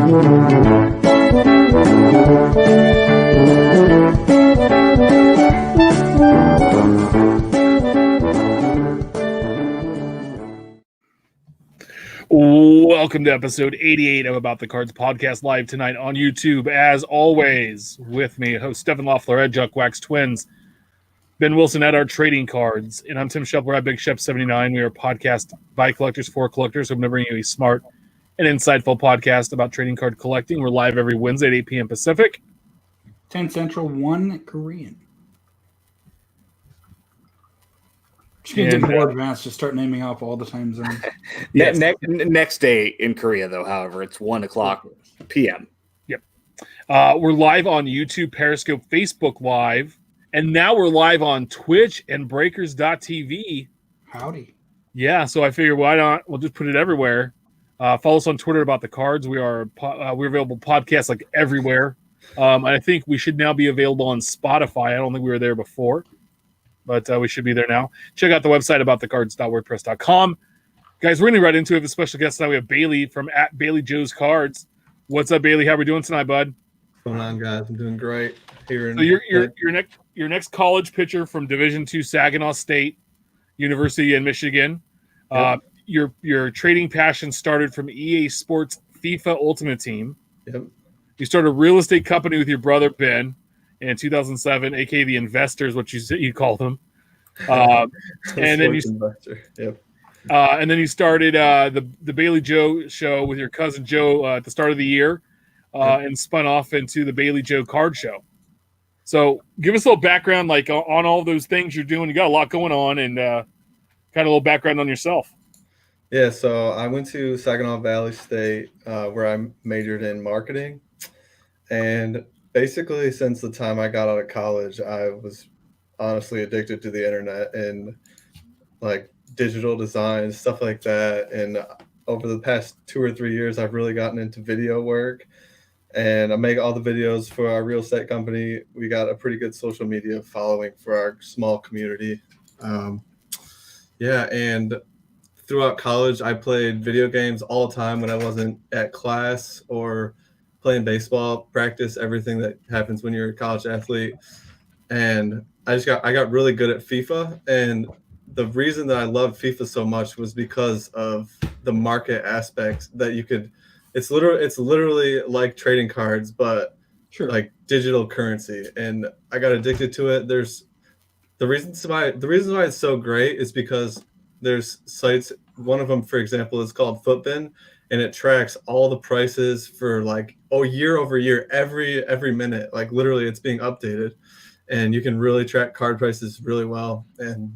Welcome to episode 88 of About the Cards podcast, live tonight on YouTube. As always, with me, host Stephen Loeffler at Juck Wax Twins, Ben Wilson at our trading cards, and I'm Tim Shepler at Big Shep 79. We are a podcast by collectors for collectors. So I'm going to bring you a smart and insightful podcast about trading card collecting. We're live every Wednesday at 8 p.m. Pacific. 10 Central, 1 Korean. Just going to get more advanced, just start naming off all the time zones. Yes. Next day in Korea, though, however, it's 1 o'clock p.m. Yep. We're live on YouTube, Periscope, Facebook Live, and now we're live on Twitch and Breakers.tv. Howdy. Yeah, so I figured why not? We'll just put it everywhere. Follow us on Twitter about the cards. We're available podcasts like everywhere. And I think we should now be available on Spotify. I don't think we were there before, but we should be there now. Check out the website aboutthecards.wordpress.com. Guys, we're going to right into it with a special guest tonight. We have Bailey from at Bailey Joe's Cards. What's up, Bailey? How are we doing tonight, bud? What's going on, guys? I'm doing great. So your next college pitcher from Division II Saginaw State University in Michigan. Yep. Your trading passion started from EA Sports FIFA Ultimate Team. Yep. You started a real estate company with your brother Ben in 2007, aka the Investors, what you call them. And then you started the Bailey Joe show with your cousin Joe at the start of the year, and spun off into the Bailey Joe Card Show. So give us a little background, like on all those things you're doing. You got a lot going on, and kind of a little background on yourself. Yeah, so I went to Saginaw Valley State, where I majored in marketing. And basically, since the time I got out of college, I was honestly addicted to the internet and like digital design, stuff like that. And over the past 2 or 3 years, I've really gotten into video work. And I make all the videos for our real estate company. We got a pretty good social media following for our small community. And throughout college, I played video games all the time when I wasn't at class or playing baseball, practice, everything that happens when you're a college athlete. And I got really good at FIFA. And the reason that I love FIFA so much was because of the market aspects that you could. It's literally like trading cards, but like digital currency. And I got addicted to it. There's the reasons why it's so great is because there's sites. One of them, for example, is called Footbin, and it tracks all the prices for like year over year, every minute. Like literally, it's being updated, and you can really track card prices really well. And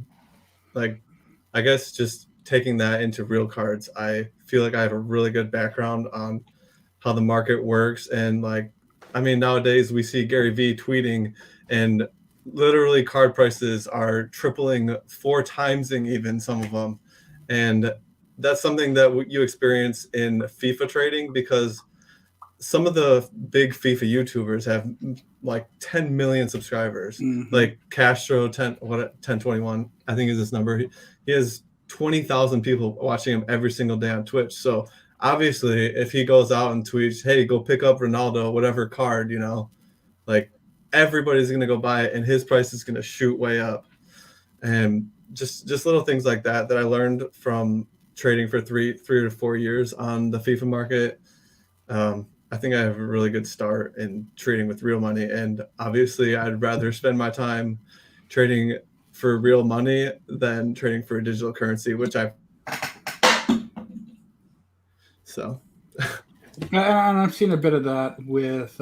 like, I guess just taking that into real cards, I feel like I have a really good background on how the market works. And like, I mean, nowadays we see Gary Vee tweeting, and literally card prices are tripling, 4 times even some of them. And that's something that you experience in FIFA trading, because some of the big FIFA YouTubers have like 10 million subscribers. Mm-hmm. Like Castro 1021, I think is his number. He has 20,000 people watching him every single day on Twitch. So obviously, if he goes out and tweets, "Hey, go pick up Ronaldo, whatever card," like everybody's gonna go buy it, and his price is gonna shoot way up. And just little things like that I learned from trading for 3 to 4 years on the FIFA market. I think I have a really good start in trading with real money, and obviously I'd rather spend my time trading for real money than trading for a digital currency, And I've seen a bit of that with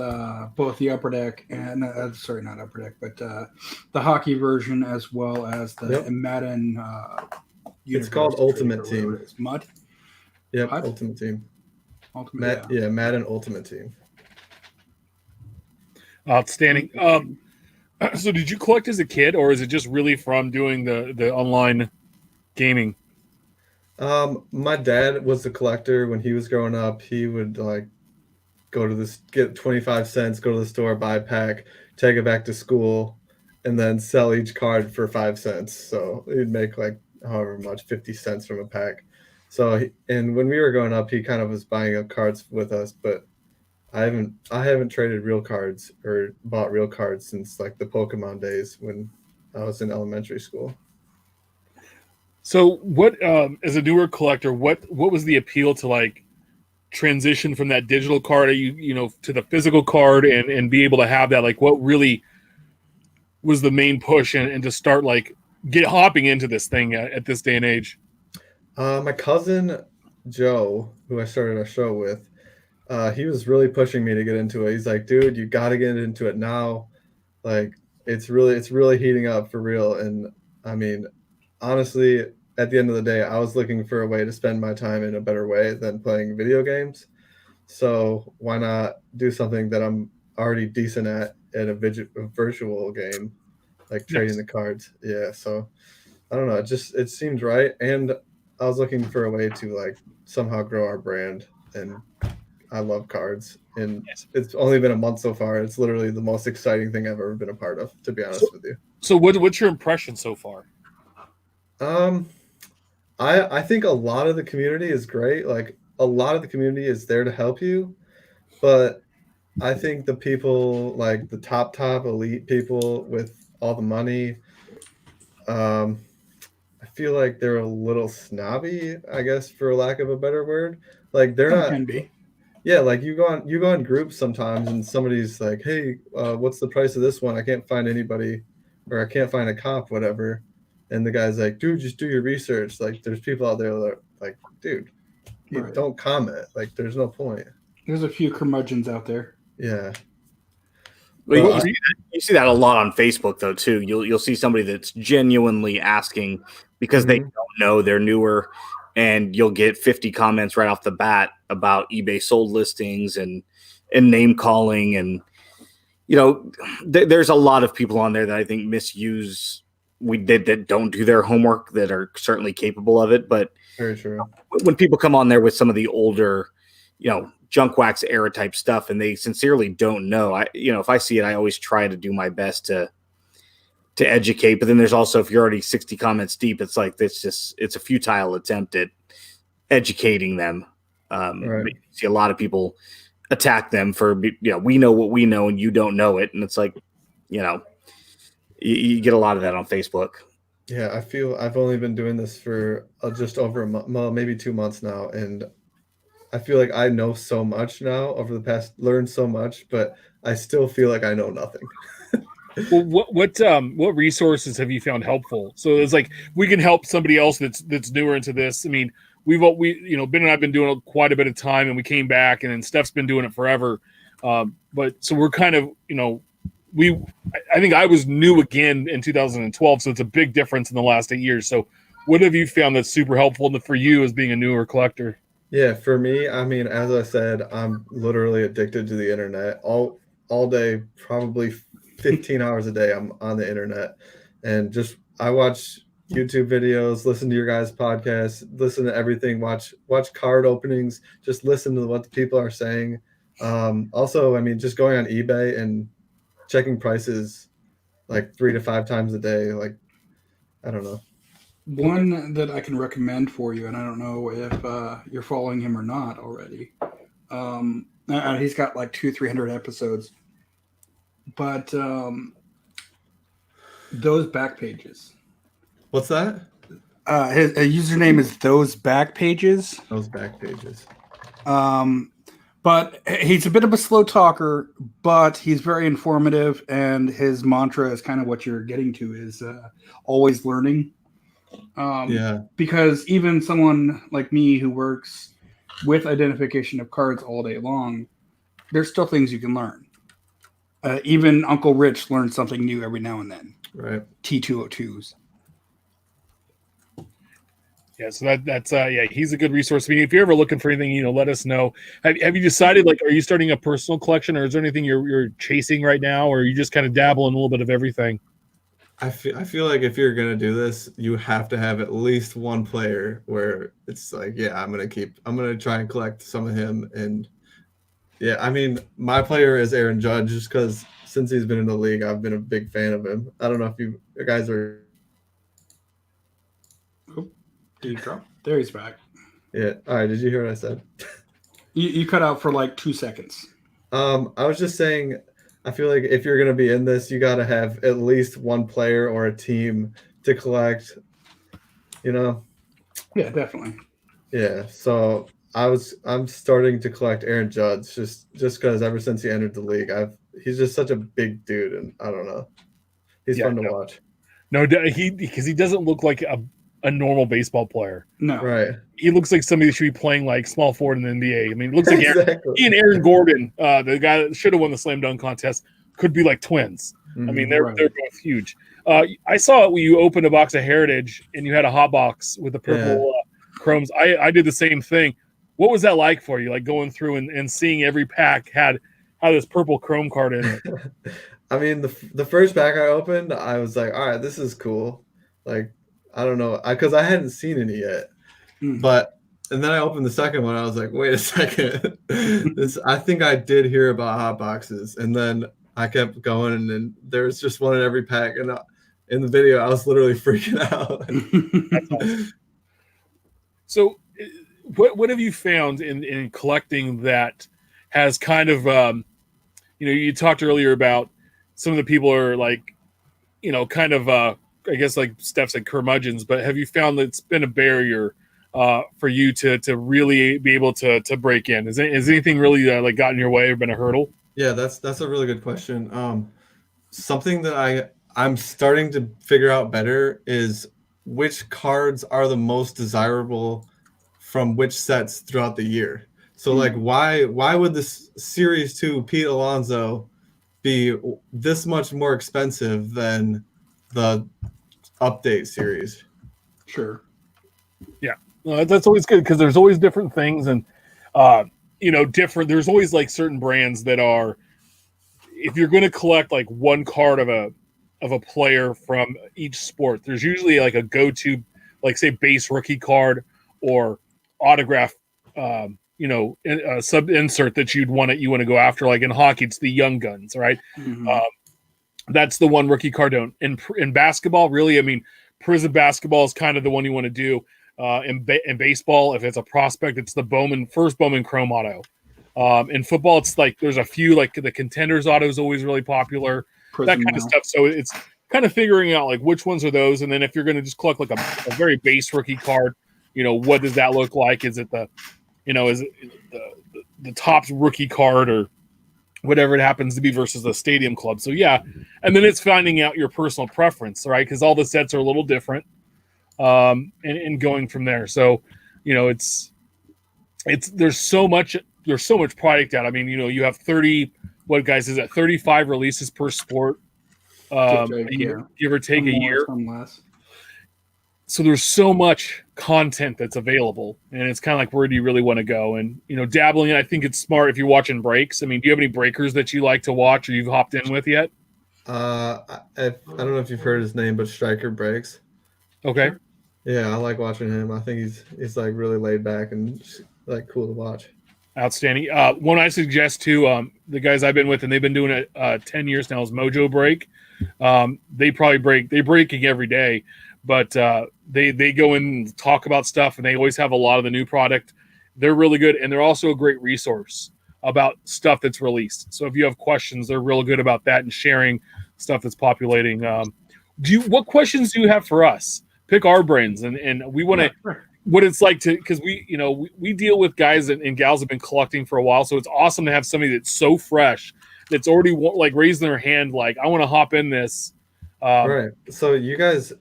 both the Upper Deck and not Upper Deck, but the hockey version, as well as the Madden. It's called Ultimate Team. It's Mud. Yep, Mud? Ultimate Team. Madden Ultimate Team. Outstanding. So did you collect as a kid, or is it just really from doing the online gaming? My dad was a collector when he was growing up. He would like go to get 25 cents, go to the store, buy a pack, take it back to school, and then sell each card for 5 cents. So he'd make like however much, 50 cents from a pack. So, and when we were growing up, he kind of was buying up cards with us, but I haven't traded real cards or bought real cards since like the Pokemon days when I was in elementary school. So, what as a newer collector, what was the appeal to like transition from that digital card, to the physical card, and be able to have that? Like, what really was the main push, and to start like get hopping into this thing at this day and age? My cousin Joe, who I started our show with, he was really pushing me to get into it. He's like, dude, you got to get into it now. Like, it's really heating up for real. And I mean, honestly, at the end of the day, I was looking for a way to spend my time in a better way than playing video games. So why not do something that I'm already decent at in a virtual game, like trading the cards? Yeah. So I don't know. It seemed right. And I was looking for a way to like somehow grow our brand, and I love cards, and it's only been a month so far. It's literally the most exciting thing I've ever been a part of, to be honest with you. So what's your impression so far? I think a lot of the community is great. Like, a lot of the community is there to help you, but I think the people, like the top elite people with all the money, I feel like they're a little snobby, I guess, for lack of a better word. Like, they're not. Can be. Yeah, like you go on groups sometimes, and somebody's like, "Hey, what's the price of this one? I can't find anybody, or I can't find a comp, whatever." And the guy's like, "Dude, just do your research. Like, there's people out there that are like, dude, Right. don't comment. Like, there's no point." There's a few curmudgeons out there. Yeah. Well, you see that a lot on Facebook though too. You'll see somebody that's genuinely asking because they don't know, they're newer, and you'll get 50 comments right off the bat about eBay sold listings and name calling, and there's a lot of people on there that I think misuse that don't do their homework, that are certainly capable of it. But very true. When people come on there with some of the older, junk wax era type stuff, and they sincerely don't know, if I see it, I always try to do my best to educate. But then there's also, if you're already 60 comments deep, it's like it's a futile attempt at educating them. Right. You see a lot of people attack them for, we know what we know and you don't know it, and it's like, you get a lot of that on Facebook. Yeah, I feel I've only been doing this for just over a month, well, maybe 2 months now, and I feel like I know so much now learned so much, but I still feel like I know nothing. Well, what resources have you found helpful? So it's like we can help somebody else that's newer into this. I mean, Ben and I've been doing quite a bit of time, and we came back, and then Steph's been doing it forever. But so we're kind of, I think I was new again in 2012, so it's a big difference in the last 8 years. So what have you found that's super helpful for you as being a newer collector? Yeah, for me, I mean, as I said, I'm literally addicted to the internet all day, probably 15 hours a day. I'm on the internet, and I watch YouTube videos, listen to your guys' podcasts, listen to everything, watch card openings, just listen to what the people are saying. Also, I mean, just going on eBay and checking prices like 3 to 5 times a day. Like, I don't know. One that I can recommend for you, and I don't know if you're following him or not already. He's got like 200-300 episodes, but those back pages. What's that? His username is those back pages. Those back pages. But he's a bit of a slow talker, but he's very informative, and his mantra is kind of what you're getting to, is always learning. Because even someone like me who works with identification of cards all day long, there's still things you can learn. Even Uncle Rich learns something new every now and then. Right. T202s. Yeah, so that's he's a good resource. I mean, if you're ever looking for anything, let us know. Have you decided, like, are you starting a personal collection, or is there anything you're chasing right now, or are you just kind of dabbling a little bit of everything? I feel like if you're gonna do this, you have to have at least one player where it's like, yeah, I'm gonna try and collect some of him. And yeah, I mean, my player is Aaron Judge, just because since he's been in the league, I've been a big fan of him. I don't know if you guys are. Did he drop? There, he's back. Yeah. All right. Did you hear what I said? You cut out for like 2 seconds. I was just saying, I feel like if you're going to be in this, you got to have at least one player or a team to collect, you know? Yeah, definitely. Yeah. So I'm starting to collect Aaron Judge just because ever since he entered the league, he's just such a big dude, and I don't know. He's fun to watch. No, because he doesn't look like a normal baseball player. No. Right. He looks like somebody that should be playing like small forward in the NBA. I mean, it looks like Exactly. he and Aaron Gordon, the guy that should have won the slam dunk contest, could be like twins. I mean, they're both huge. I saw it when you opened a box of Heritage and you had a hot box with the purple chromes. I did the same thing. What was that like for you? Like going through and seeing every pack had this purple chrome card in it. I mean, the first pack I opened, I was like, all right, this is cool. Like, I don't know, because I hadn't seen any yet. But and then I opened the second one. I was like, wait a second, I think I did hear about hot boxes, and then I kept going, and then there was just one in every pack. And in the video, I was literally freaking out. That's awesome. So, what have you found in collecting that has kind of you talked earlier about some of the people are like, kind of I guess like Steph said curmudgeons, but have you found that it's been a barrier for you to really be able to break in? Is anything really like gotten in your way or been a hurdle? Yeah, that's a really good question. Something that I'm starting to figure out better is which cards are the most desirable from which sets throughout the year. So like why would this Series 2 Pete Alonso be this much more expensive than the update series? Sure. Yeah. That's always good because there's always different things and different. There's always like certain brands that are, if you're going to collect like one card of a player from each sport, there's usually like a go-to, like say base rookie card or autograph, sub insert that you want to go after. Like in hockey, it's the Young Guns, right? That's the one rookie card. In basketball, really, I mean, Prism basketball is kind of the one you want to do. In baseball, if it's a prospect, it's the first Bowman Chrome auto. In football, it's like there's a few, like the Contenders auto is always really popular, that kind of stuff. So it's kind of figuring out like which ones are those, and then if you're going to just collect like a very base rookie card, what does that look like? Is it the top rookie card or whatever it happens to be versus the Stadium Club? So yeah, and then it's finding out your personal preference, right? Because all the sets are a little different, and going from there. So it's there's so much product out. I mean, you have 35 releases per sport, give or take a year. So there's so much content that's available, and it's kind of like, where do you really want to go? And dabbling in, I think it's smart if you're watching breaks. I mean, do you have any breakers that you like to watch or you've hopped in with yet? I don't know if you've heard his name, but Striker Breaks. Okay. Yeah, I like watching him. I think he's like really laid back and just, like, cool to watch. Outstanding. One I suggest to the guys I've been with, and they've been doing it 10 years now, is Mojo Break. They're breaking every day, but they go in and talk about stuff, and they always have a lot of the new product. They're really good, and they're also a great resource about stuff that's released. So if you have questions, they're real good about that and sharing stuff that's populating. What questions do you have for us? Pick our brains, and we want to. What it's like to, because we deal with guys and gals have been collecting for a while, so it's awesome to have somebody that's so fresh, that's already like raising their hand, like, I want to hop in this. Right. So you guys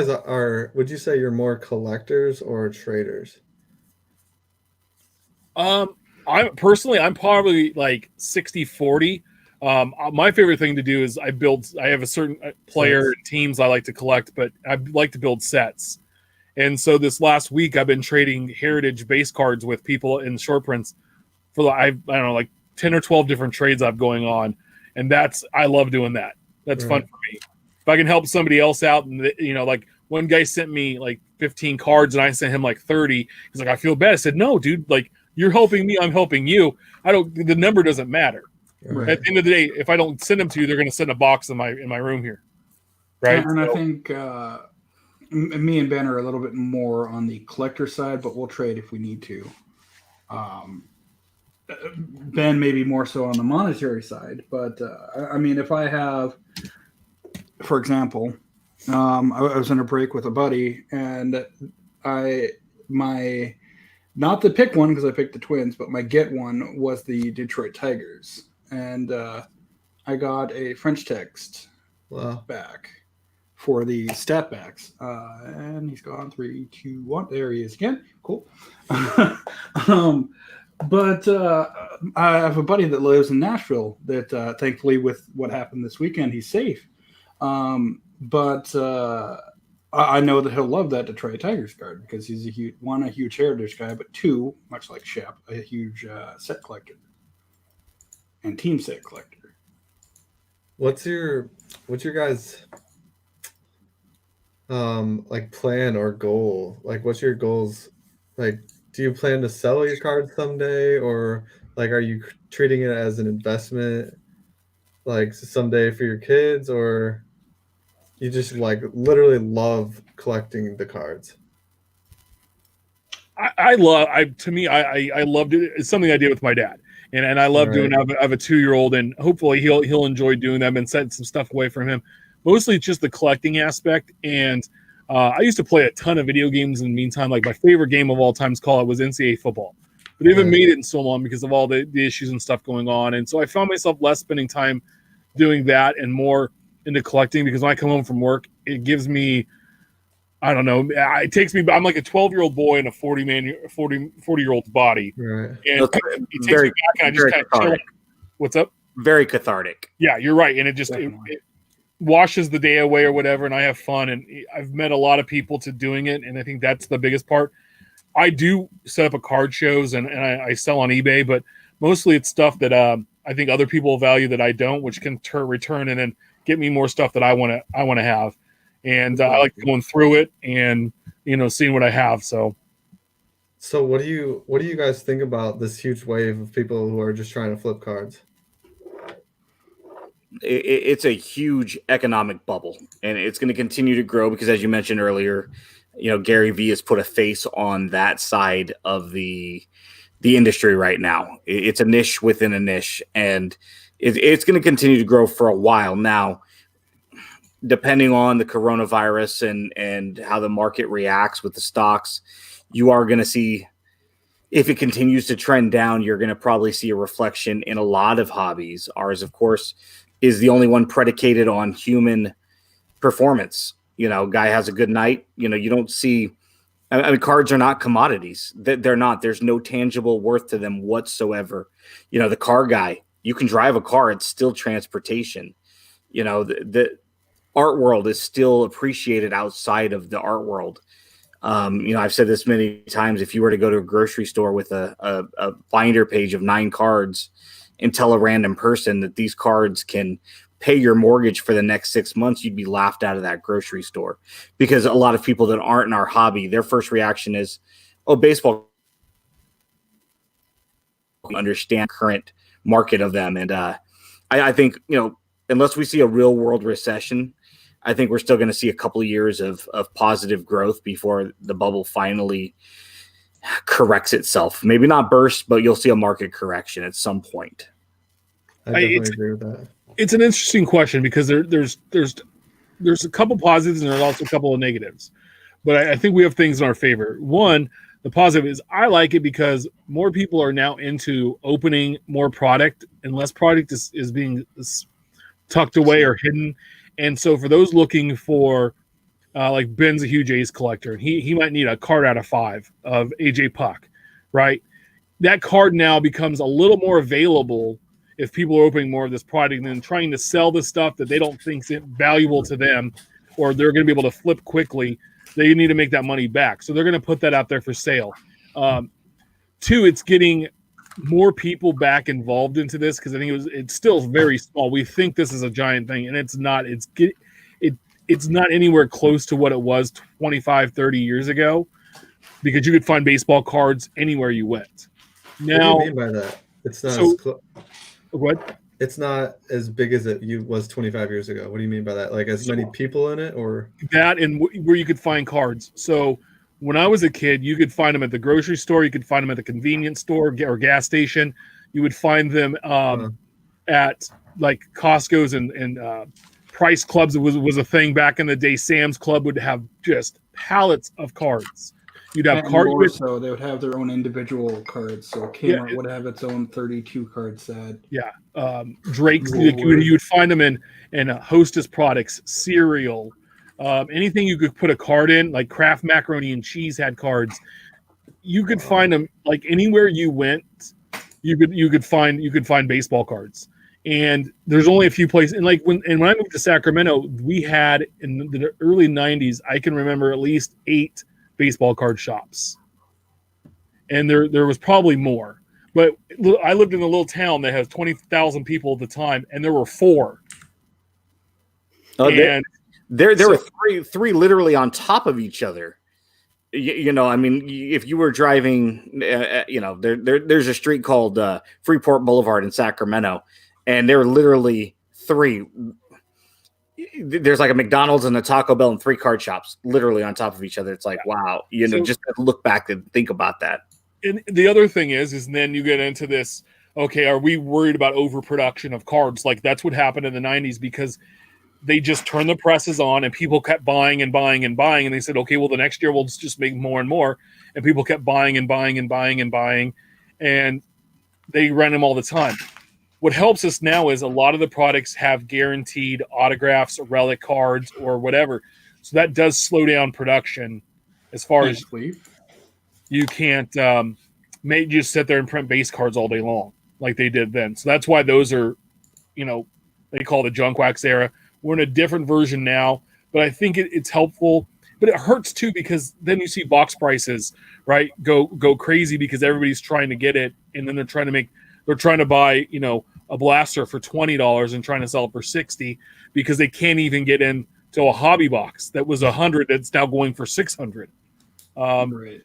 are, would you say you're more collectors or traders? I'm probably like 60-40. My favorite thing to do is I have a certain player teams I like to collect, but I like to build sets. And so this last week, I've been trading Heritage base cards with people in short prints for I don't know, like 10 or 12 different trades I've going on. And I love doing that. That's fun for me. If I can help somebody else out, and like one guy sent me like 15 cards and I sent him like 30. He's like, I feel bad. I said, no, dude, like, you're helping me, I'm helping you. The number doesn't matter. Right. At the end of the day, if I don't send them to you, they're going to send a box in my room here. Right. And I think me and Ben are a little bit more on the collector side, but we'll trade if we need to. Ben maybe more so on the monetary side, but I mean, if I have, for example, I was in a break with a buddy, and not the pick one because I picked the Twins, but my get one was the Detroit Tigers, and I got a French text back for the stat backs, and he's gone 3, 2, 1. There he is again. Cool. But I have a buddy that lives in Nashville that thankfully with what happened this weekend, he's safe. But I know that he'll love that Detroit Tigers card because he's a huge heritage guy, but two, much like Shep, a huge set collector and team set collector. What's your guys' like plan or goal? Like, what's your goals? Like, do you plan to sell your cards someday, or like, are you treating it as an investment, like someday for your kids, or you just like literally love collecting the cards? I loved it. It's something I did with my dad, and I love doing. I have a 2-year-old, and hopefully he'll enjoy doing them and setting some stuff away from him. Mostly it's just the collecting aspect, and I used to play a ton of video games in the meantime. Like my favorite game of all time was NCAA football, but they haven't made it in so long because of all the issues and stuff going on. And so I found myself less spending time doing that and more into collecting, because when I come home from work, it gives me, I don't know, it takes me, I'm like a 12-year-old boy in a 40-year-old's body. Right. And it takes me back, and I just kind of chill. What's up? Very cathartic. Yeah, you're right. And it just it washes the day away or whatever, and I have fun. And I've met a lot of people to doing it, and I think that's the biggest part. I do set up a card shows, and I sell on eBay, but mostly it's stuff that I think other people value that I don't, which can return and then get me more stuff that I want to have. And I like going through it and seeing what I have. So what do you guys think about this huge wave of people who are just trying to flip cards? It's a huge economic bubble, and it's going to continue to grow because, as you mentioned earlier, Gary Vee has put a face on that side of the industry right now. It's a niche within a niche, and it's going to continue to grow for a while now. Depending on the coronavirus and how the market reacts with the stocks, you are going to see, if it continues to trend down, you're going to probably see a reflection in a lot of hobbies. Ours, of course, is the only one predicated on human performance. Guy has a good night. You don't see, I mean, cards are not commodities. They're not. There's no tangible worth to them whatsoever. The car guy, you can drive a car. It's still transportation. The art world is still appreciated outside of the art world. I've said this many times. If you were to go to a grocery store with a binder page of 9 cards and tell a random person that these cards can pay your mortgage for the next 6 months, you'd be laughed out of that grocery store, because a lot of people that aren't in our hobby, their first reaction is, oh, baseball, understand current market of them. And I think, unless we see a real world recession, I think we're still going to see a couple of years of positive growth before the bubble finally corrects itself. Maybe not burst, but you'll see a market correction at some point. I definitely agree with that. It's an interesting question because there's a couple positives and there's also a couple of negatives. But I think we have things in our favor. One, the positive is I like it because more people are now into opening more product, and less product is being tucked away or hidden. And so for those looking for, like Ben's a huge A's collector, and he might need a card out of 5 of AJ Puck, right? That card now becomes a little more available if people are opening more of this product than trying to sell the stuff that they don't think is valuable to them, or they're going to be able to flip quickly. They need to make that money back. So they're going to put that out there for sale. 2, it's getting more people back involved into this, because I think it's still very small. We think this is a giant thing, and it's not. It's not anywhere close to what it was 25, 30 years ago, because you could find baseball cards anywhere you went. Now, what do you mean by that? It's not what? It's not as big as it was 25 years ago. What do you mean by that? Like as many people in it, or that, and where you could find cards. So when I was a kid, you could find them at the grocery store. You could find them at the convenience store or gas station. You would find them at like Costco's and Price Clubs. It was a thing back in the day. Sam's Club would have just pallets of cards. You'd have cards. So they would have their own individual cards. So Kmart would have its own 32 card set. Yeah, Drake's. You would find them in Hostess products, cereal, anything you could put a card in, like Kraft macaroni and cheese had cards. You could find them like anywhere you went. You could find baseball cards, and there's only a few places. And like when I moved to Sacramento, we had in the early '90s. I can remember at least 8 baseball card shops, and there was probably more. But I lived in a little town that has 20,000 people at the time, and there were 4. And there were three literally on top of each other. I mean, if you were driving, there's a street called Freeport Boulevard in Sacramento, and there were literally 3. There's like a McDonald's and a Taco Bell and 3 card shops literally on top of each other. It's like, wow, just look back and think about that. And the other thing is then you get into this, okay, are we worried about overproduction of cards? Like that's what happened in the 90s because they just turned the presses on and people kept buying and buying and buying. And they said, okay, well, the next year we'll just make more and more. And people kept buying and buying and buying and buying. And they ran them all the time. What helps us now is a lot of the products have guaranteed autographs or relic cards or whatever. So that does slow down production as far as you can't just sit there and print base cards all day long like they did then. So that's why those are, they call it the junk wax era. We're in a different version now, but I think it's helpful. But it hurts too because then you see box prices, right, go crazy because everybody's trying to get it, and then they're trying to buy, a blaster for $20 and trying to sell it for $60 because they can't even get into a hobby box that was $100 that's now going for $600. Right.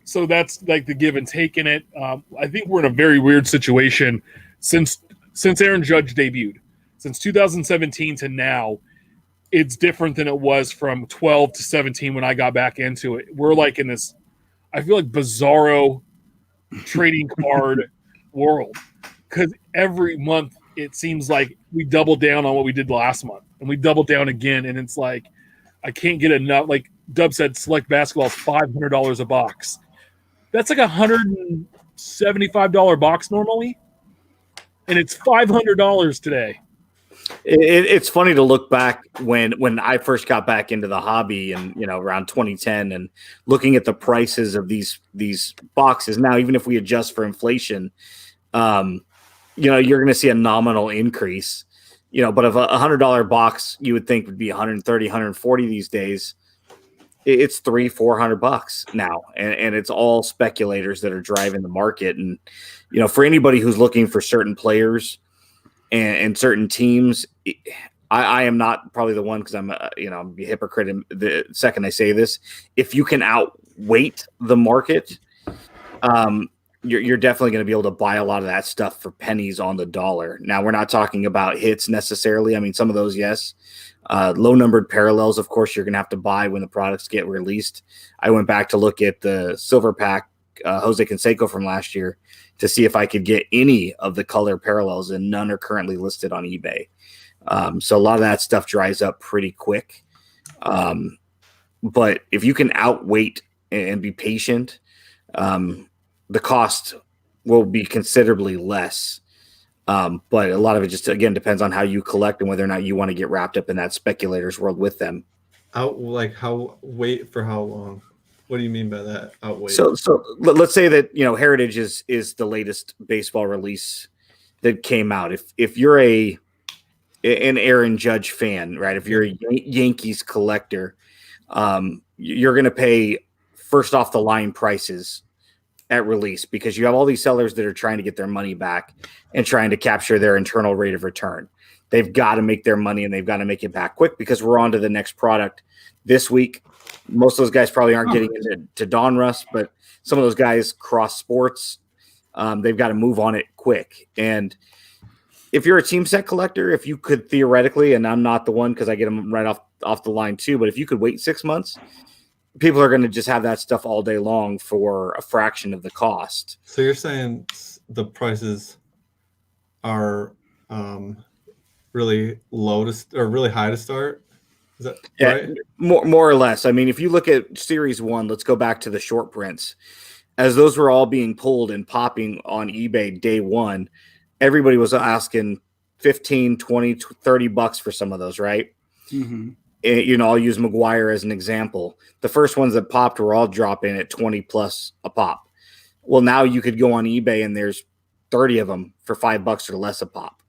So that's like the give and take in it. I think we're in a very weird situation since Aaron Judge debuted. Since 2017 to now, it's different than it was from 12 to 17 when I got back into it. We're like in this, I feel like bizarro trading card world because every month it seems like we double down on what we did last month and we double down again. And it's like, I can't get enough. Like Dub said, Select Basketball is $500 a box. That's like $175 box normally. And it's $500 today. It's funny to look back when I first got back into the hobby and around 2010 and looking at the prices of these boxes now, even if we adjust for inflation, you're going to see a nominal increase, but if a $100 box you would think would be 130, 140 these days, it's $300-400 now. And it's all speculators that are driving the market. And, for anybody who's looking for certain players and certain teams, I am not probably the one because I'm a hypocrite the second I say this. If you can outweight the market, you're definitely going to be able to buy a lot of that stuff for pennies on the dollar. Now, we're not talking about hits necessarily. I mean, some of those, yes. Low numbered parallels, of course, you're going to have to buy when the products get released. I went back to look at the silver pack Jose Canseco from last year to see if I could get any of the color parallels, and none are currently listed on eBay. So a lot of that stuff dries up pretty quick. But if you can outwait and be patient, the cost will be considerably less. But a lot of it just, again, depends on how you collect and whether or not you want to get wrapped up in that speculators world with them. Wait for how long? What do you mean by that? Outwait. So let's say that, Heritage is the latest baseball release that came out. If you're an Aaron Judge fan, right? If you're a Yankees collector, you're going to pay first off the line prices at release because you have all these sellers that are trying to get their money back and trying to capture their internal rate of return. They've got to make their money and they've got to make it back quick because we're on to the next product this week. Most of those guys probably aren't getting into Donruss, but some of those guys cross sports. They've got to move on it quick. And if you're a team set collector, if you could theoretically, and I'm not the one because I get them right off the line too, but if you could wait 6 months, people are going to just have that stuff all day long for a fraction of the cost. So you're saying the prices are really low or really high to start. Is that right? More or less. I mean, if you look at Series 1, let's go back to the short prints. As those were all being pulled and popping on eBay day one, everybody was asking 15, 20, 30 bucks for some of those, right? Mm-hmm. I'll use McGuire as an example. The first ones that popped were all dropping at 20 plus a pop. Well, now you could go on eBay and there's 30 of them for $5 or less a pop.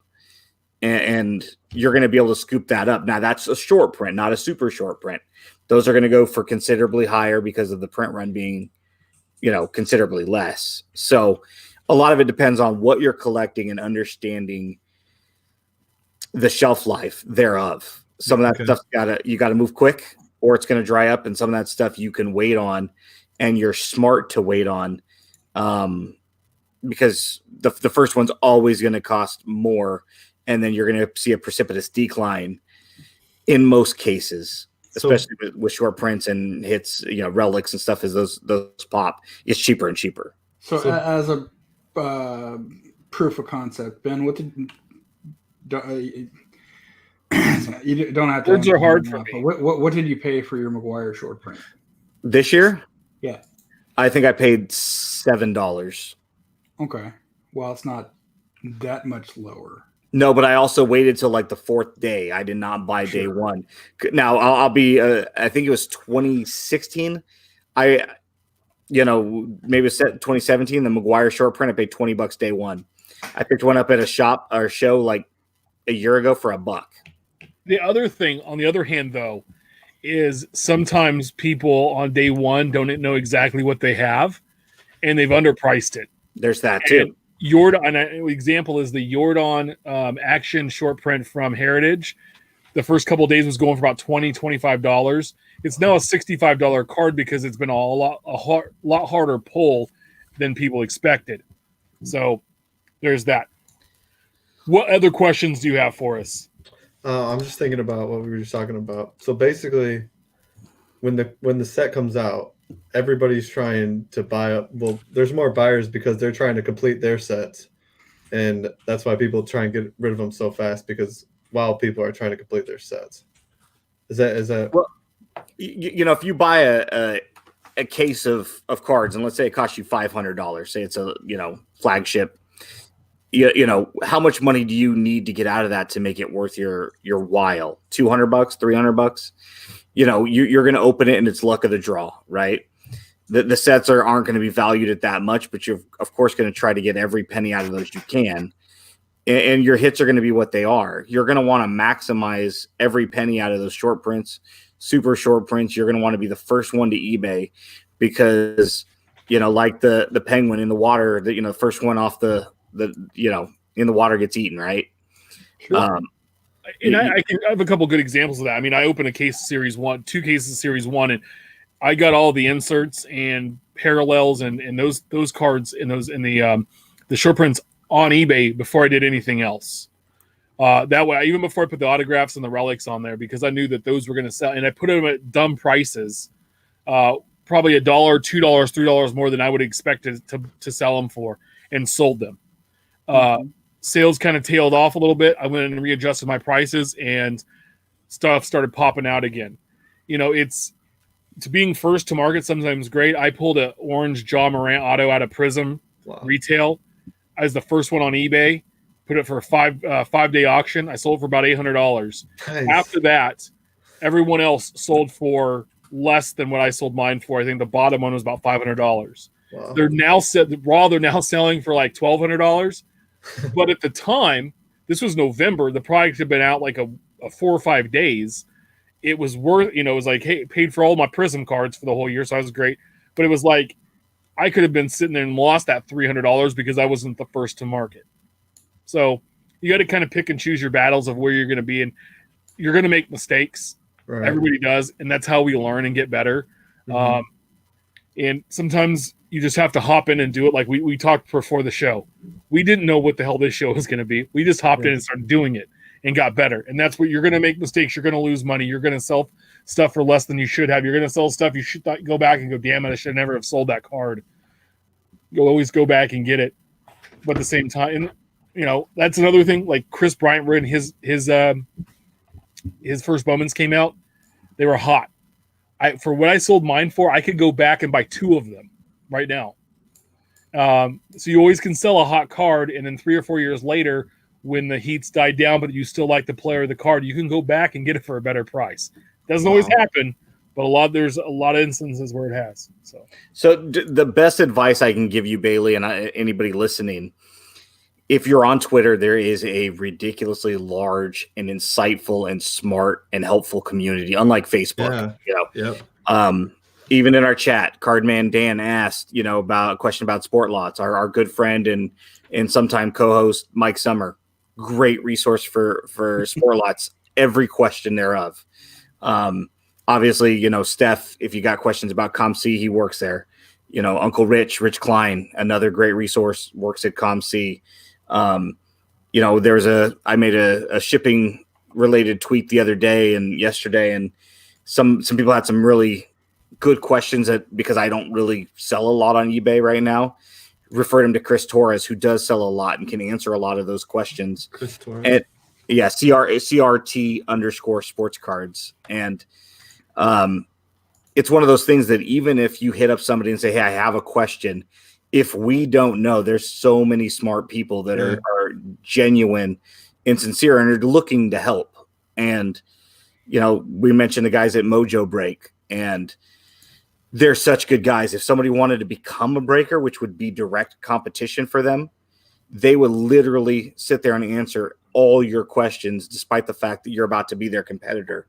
And you're going to be able to scoop that up. Now, that's a short print, not a super short print. Those are going to go for considerably higher because of the print run being, considerably less. So a lot of it depends on what you're collecting and understanding the shelf life thereof. Some of that stuff you got to move quick or it's going to dry up. And some of that stuff you can wait on and you're smart to wait on because the first one's always going to cost more. And then you're going to see a precipitous decline in most cases, especially with short prints and hits, relics and stuff as those pop. It's cheaper and cheaper. So as a proof of concept, Ben, what did you don't have to? Words are hard for me. What did you pay for your McGuire short print this year? Yeah, I think I paid $7. Okay, well, it's not that much lower. No, but I also waited till like the fourth day. I did not buy day one. Now I'll be. I think it was 2016. Maybe it's 2017. The McGuire short print. I paid $20 day one. I picked one up at a shop or show like a year ago for $1. The other thing, on the other hand, though, is sometimes people on day one don't know exactly what they have, and they've underpriced it. There's that too. An example is the Jordan action short print from Heritage. The first couple of days was going for about $20, $25. It's now a $65 card because it's been a lot harder pull than people expected. So there's that. What other questions do you have for us? I'm just thinking about what we were just talking about. So basically, when the set comes out, everybody's trying to buy up. Well, there's more buyers because they're trying to complete their sets, and that's why people try and get rid of them so fast because while people are trying to complete their sets. Is that? Well, if you buy a case of cards, and let's say it costs you $500, say it's a flagship. How much money do you need to get out of that to make it worth your while? $200, $300? You're going to open it and it's luck of the draw, right? The sets aren't going to be valued at that much, but you're of course going to try to get every penny out of those you can. And your hits are going to be what they are. You're going to want to maximize every penny out of those short prints, super short prints. You're going to want to be the first one to eBay because, like the penguin in the water, the first one off the in the water gets eaten, right? Sure. I have a couple good examples of that. I mean, I opened a case of Series 1, 2 cases of Series 1, and I got all the inserts and parallels and those cards in the short prints on eBay before I did anything else. That way, even before I put the autographs and the relics on there, because I knew that those were going to sell, and I put them at dumb prices, probably $1, $2, $3 more than I would expect to sell them for, and sold them. Sales kind of tailed off a little bit. I went and readjusted my prices, and stuff started popping out again. It's to being first to market sometimes great. I pulled an orange John Morant auto out of Prism retail as the first one on eBay. Put it for a 5-day auction. I sold for about $800. Nice. After that, everyone else sold for less than what I sold mine for. I think the bottom one was about $500. Wow. They're now selling for like $1,200. But at the time, this was November. The product had been out like a 4 or 5 days. It was worth, it was like, hey, paid for all my Prism cards for the whole year, so that was great. But it was like, I could have been sitting there and lost that $300 because I wasn't the first to market. So you got to kind of pick and choose your battles of where you're going to be, and you're going to make mistakes. Right. Everybody does, and that's how we learn and get better. Mm-hmm. And sometimes you just have to hop in and do it. Like we talked before the show. We didn't know what the hell this show was going to be. We just hopped in and started doing it and got better. And that's what you're going to make mistakes. You're going to lose money. You're going to sell stuff for less than you should have. You're going to sell stuff you should not go back and go, damn it, I should never have sold that card. You'll always go back and get it. But at the same time, that's another thing. Like Chris Bryant, when his first Bowmans came out, they were hot. For what I sold mine for, I could go back and buy 2 of them right now. So you always can sell a hot card, and then 3 or 4 years later, when the heat's died down, but you still like the player of the card, you can go back and get it for a better price. Doesn't always happen, but there's a lot of instances where it has. So the best advice I can give you, Bailey, and anybody listening, if you're on Twitter, there is a ridiculously large and insightful and smart and helpful community, unlike Facebook. Yep. Even in our chat, Cardman Dan asked, about a question about sport lots. Our good friend and sometime co-host Mike Summer, great resource for sport lots, every question thereof. Obviously, Steph, if you got questions about ComC, he works there. Uncle Rich Klein, another great resource, works at ComC. I made a shipping related tweet the other day and yesterday, and some people had some really good questions because I don't really sell a lot on eBay right now. Referred him to Chris Torres, who does sell a lot and can answer a lot of those questions. Chris Torres. And CRT_sports cards. And it's one of those things that even if you hit up somebody and say, hey, I have a question, if we don't know, there's so many smart people that are genuine and sincere and are looking to help. And, we mentioned the guys at Mojo Break, and they're such good guys. If somebody wanted to become a breaker, which would be direct competition for them, they would literally sit there and answer all your questions, despite the fact that you're about to be their competitor,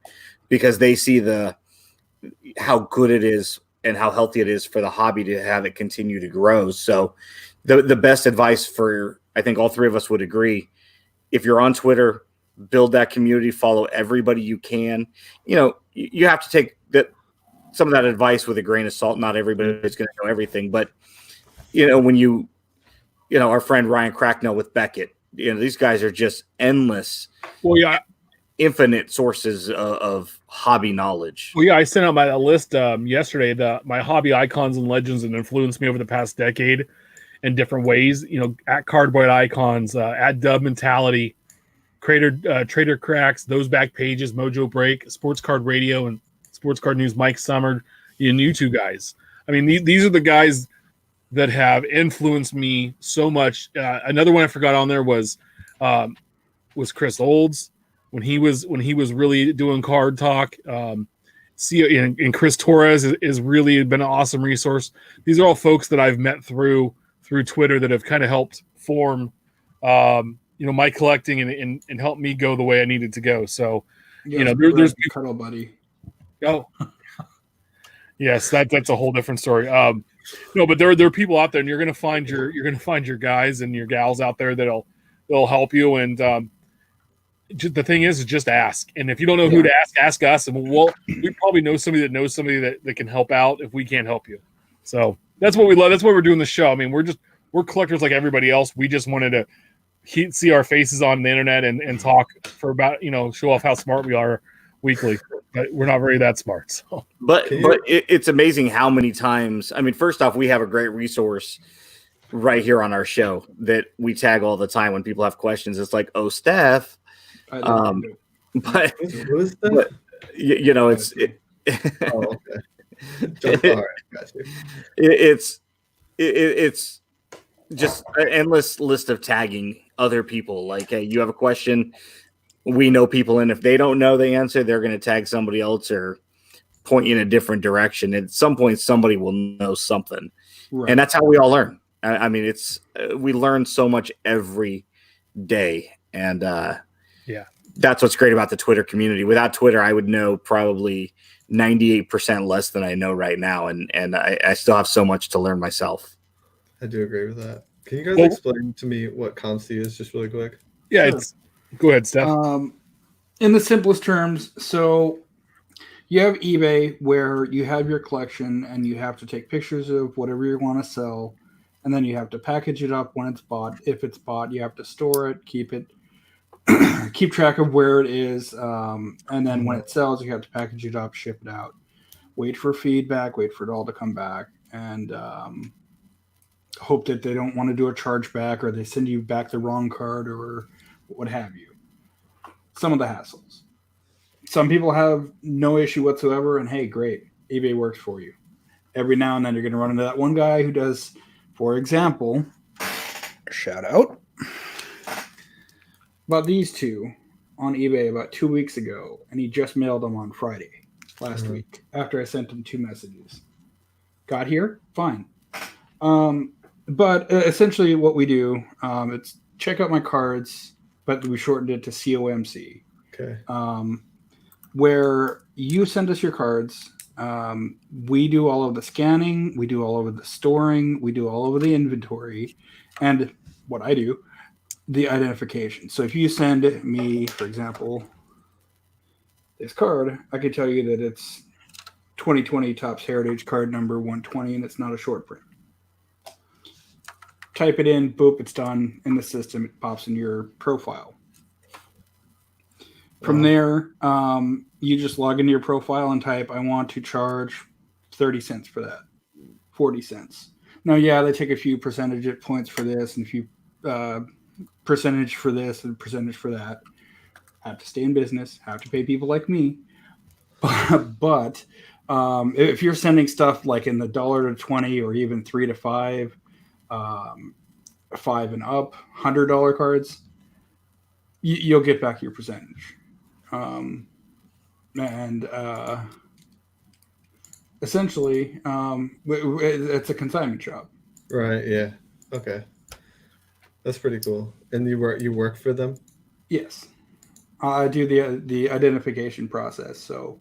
because they see how good it is and how healthy it is for the hobby to have it continue to grow. So the best advice I think all 3 of us would agree, if you're on Twitter, build that community, follow everybody you can. You have to take some of that advice with a grain of salt. Not everybody's going to know everything, but when our friend Ryan Cracknell with Beckett, these guys are just endless. Well, yeah, infinite sources of hobby knowledge. Well, yeah, I sent out my list yesterday. My hobby icons and legends that influenced me over the past decade in different ways. At Cardboard Icons, at Dub Mentality, Trader Cracks, Those Back Pages, Mojo Break, Sports Card Radio, and Sports Card News. Mike Summer, and you 2 guys. I mean, these are the guys that have influenced me so much. Another one I forgot on there was Chris Olds. When he was really doing card talk, and Chris Torres is really been an awesome resource. These are all folks that I've met through Twitter that have kind of helped form, my collecting and help me go the way I needed to go. So, there's cuddle buddy. Oh, yes, that's a whole different story. No, but there are people out there, and you're gonna find your guys and your gals out there that'll help you. And the thing is just ask. And if you don't know who to ask us, and we probably know somebody that knows somebody that can help out if we can't help you. So that's what we love. That's why we're doing the show. I mean, we're collectors like everybody else. We just wanted to see our faces on the internet and talk for about, show off how smart we are weekly. But we're not very that smart. So. But it's amazing how many times. I mean, first off, we have a great resource right here on our show that we tag all the time when people have questions. It's like, oh, Steph. But oh, okay. It's just an endless list of tagging other people. Like, hey, you have a question, we know people, and if they don't know the answer, they're going to tag somebody else or point you in a different direction. At some point, somebody will know something, right. And that's how we all learn. I mean, we learn so much every day, and that's what's great about the Twitter community. Without Twitter, I would know probably 98% less than I know right now, and I still have so much to learn myself. I do agree with that. Can you guys explain to me what ComC is, just really quick? Yeah, go ahead, Steph. In the simplest terms, so you have eBay where you have your collection and you have to take pictures of whatever you want to sell, and then you have to package it up when it's bought. If it's bought, you have to store it, keep track of where it is, and then when it sells, you have to package it up, ship it out, wait for feedback, wait for it all to come back, and hope that they don't want to do a chargeback or they send you back the wrong card or what have you. Some of the hassles. Some people have no issue whatsoever, and hey, great, eBay works for you. Every now and then you're going to run into that one guy who does, for example, shout out, about these two on eBay about 2 weeks ago, and he just mailed them on Friday last week after I sent him 2 messages. Got here? Fine. But essentially what we do, it's check out my cards, but we shortened it to COMC. Okay. Where you send us your cards, we do all of the scanning, we do all of the storing, we do all of the inventory, and what I do, the identification. So if you send me, for example, this card, I can tell you that it's 2020 Topps Heritage card number 120, and it's not a short print. Type it in, boop, it's done in the system. It pops in your profile. From there, you just log into your profile and type, I want to charge 30 cents for that, 40 cents. Now, yeah, they take a few percentage points for this and a few percentage for this and percentage for that. Have to stay in business, have to pay people like me. But if you're sending stuff like in the $1 to 20 or even 3 to 5, 5 and up, $100 cards, you'll get back your percentage. Essentially, it's a consignment shop. Right. Yeah. Okay. That's pretty cool. And you work for them? Yes. I do the identification process. So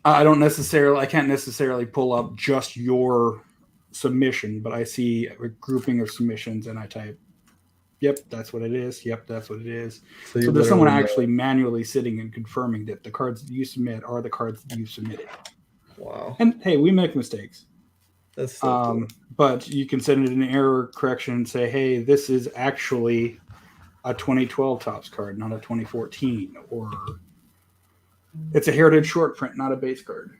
I can't necessarily pull up just your submission, but I see a grouping of submissions and I type, yep, that's what it is. Yep, that's what it is. So there's someone actually manually sitting and confirming that the cards that you submit are the cards that you submitted. Wow. And hey, we make mistakes. That's so cool. But you can send it an error correction and say, hey, this is actually a 2012 Topps card, not a 2014. Or it's a Heritage short print, not a base card.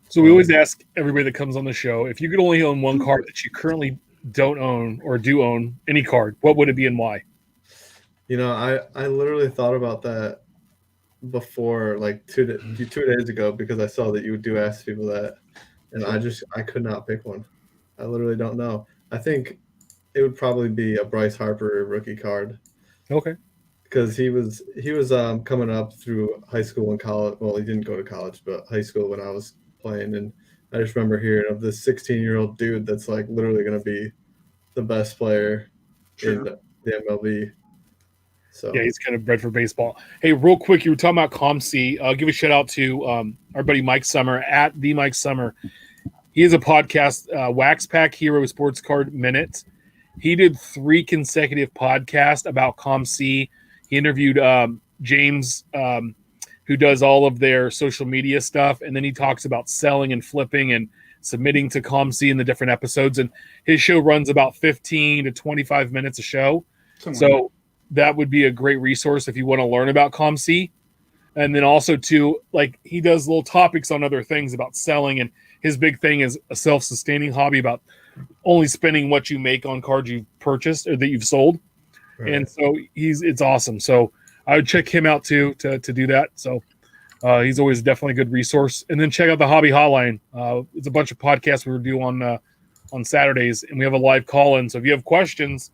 So we always ask everybody that comes on the show, if you could only own one card that you currently don't own or do own, any card, what would it be and why? You know, I literally thought about that before, like 2 days ago, because I saw that you do ask people that, and I could not pick one. I literally don't know. I think it would probably be a Bryce Harper rookie card. Okay. Because he was coming up through high school and college. Well, he didn't go to college, but high school when I was playing, and I just remember hearing of this 16-year-old dude that's like literally going to be the best player in the MLB. So yeah, he's kind of bred for baseball. Hey, real quick, you were talking about ComC. Give a shout out to our buddy Mike Summer at the Mike Summer. He has a podcast, Wax Pack Hero Sports Card Minute. He did 3 consecutive podcasts about ComC. He interviewed James, who does all of their social media stuff, and then he talks about selling and flipping and submitting to ComC in the different episodes. And his show runs about 15 to 25 minutes a show. So that would be a great resource if you want to learn about ComC. And then also, too, like he does little topics on other things about selling. And his big thing is a self-sustaining hobby about only spending what you make on cards you've purchased or that you've sold. Right. And so it's awesome. So I would check him out, too, to do that. So he's always definitely a good resource. And then check out the Hobby Hotline. It's a bunch of podcasts we do on Saturdays, and we have a live call-in. So if you have questions,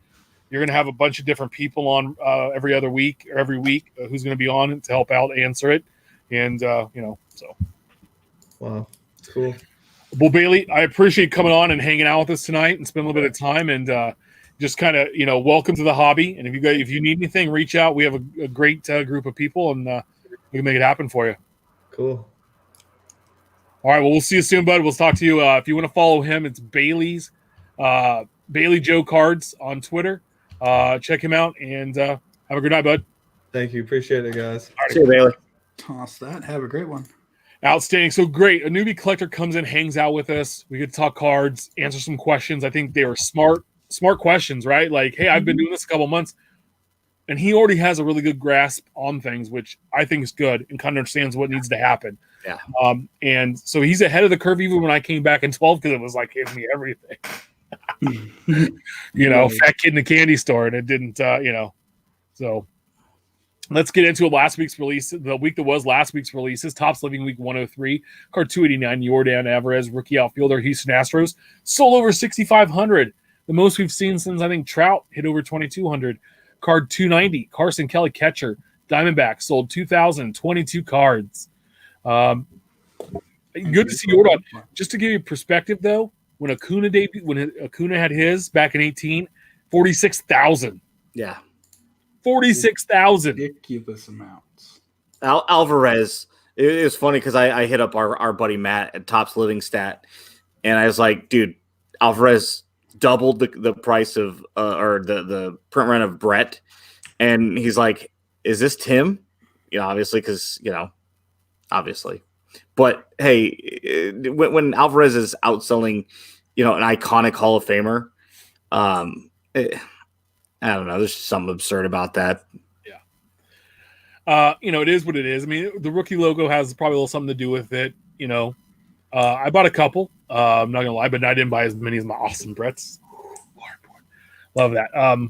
you're going to have a bunch of different people on every other week or every week who's going to be on to help out answer it. And, so. Wow. Cool. Well, Bailey, I appreciate coming on and hanging out with us tonight and spending a little bit of time and just kind of, welcome to the hobby. And if you need anything, reach out. We have a great group of people, and we can make it happen for you. Cool. All right. Well, we'll see you soon, bud. We'll talk to you. If you want to follow him, it's Bailey Joe Cards on Twitter. Check him out, and have a good night, bud. Thank you. Appreciate it, guys. Right. See you, Bailey. Toss that. Have a great one. Outstanding. So great. A newbie collector comes in, hangs out with us. We get to talk cards, answer some questions. I think they were smart questions, right? Like, hey, I've been doing this a couple months, and he already has a really good grasp on things, which I think is good and kind of understands what needs to happen. Yeah. And so he's ahead of the curve even when I came back in 12 because it was like giving me everything. Right. Fat kid in the candy store, and it didn't, So let's get into last week's release. The week that was last week's releases. Topps Living Week 103. Card 289, Yordan Alvarez, rookie outfielder, Houston Astros. Sold over 6,500. The most we've seen since, I think, Trout hit over 2,200. Card 290, Carson Kelly, catcher. Diamondback sold 2,022 cards. Good to see Yordan. Just to give you perspective, though, when Acuna had his back in 18, 46,000. Yeah. 46,000. Ridiculous amounts. Alvarez, it is funny because I hit up our buddy Matt at Topps Living Stat, and I was like, dude, Alvarez doubled the price of or the print run of Brett, and he's like, is this Tim? Obviously, because obviously. But hey, when Alvarez is outselling, an iconic Hall of Famer, I don't know. There's something absurd about that. Yeah. It is what it is. I mean, the rookie logo has probably a little something to do with it. I bought a couple. I'm not gonna lie, but I didn't buy as many as my Austin Bretts. Love that.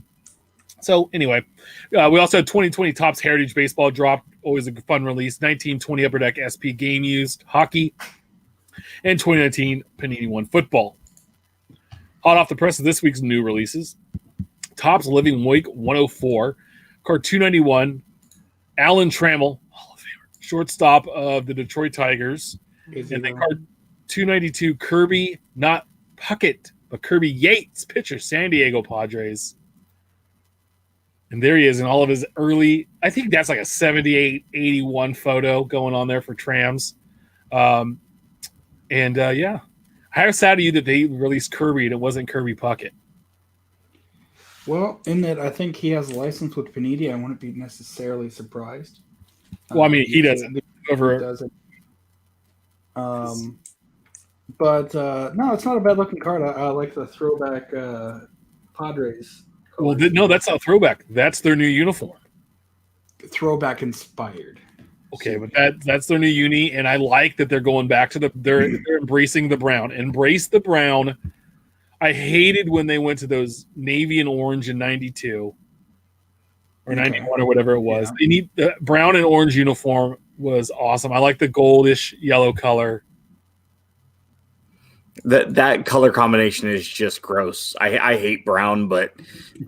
So anyway, we also had 2020 Topps Heritage Baseball drop. Always a fun release. 1920 Upper Deck SP Game Used Hockey, and 2019 Panini One Football. Hot off the press of this week's new releases. Topps Living Week 104, card 291, Alan Trammell, Hall of Famer, shortstop of the Detroit Tigers, and then card 292, Kirby, not Puckett, but Kirby Yates, pitcher, San Diego Padres. And there he is in all of his early, I think that's like a 78, 81 photo going on there for Trams. How sad are you that they released Kirby and it wasn't Kirby Puckett? Well, in that I think he has a license with Panini, I wouldn't be necessarily surprised. Well, I mean, he doesn't. Whoever doesn't. But no, it's not a bad looking card. I like the throwback Padres. Well, no, that's not throwback. That's their new uniform. Throwback inspired. Okay, but that's their new uni, and I like that they're going back to they're embracing the brown. Embrace the brown. I hated when they went to those navy and orange in 92 or 91 or whatever it was. Yeah. They need the brown and orange uniform was awesome. I like the goldish yellow color. That color combination is just gross. I hate brown, but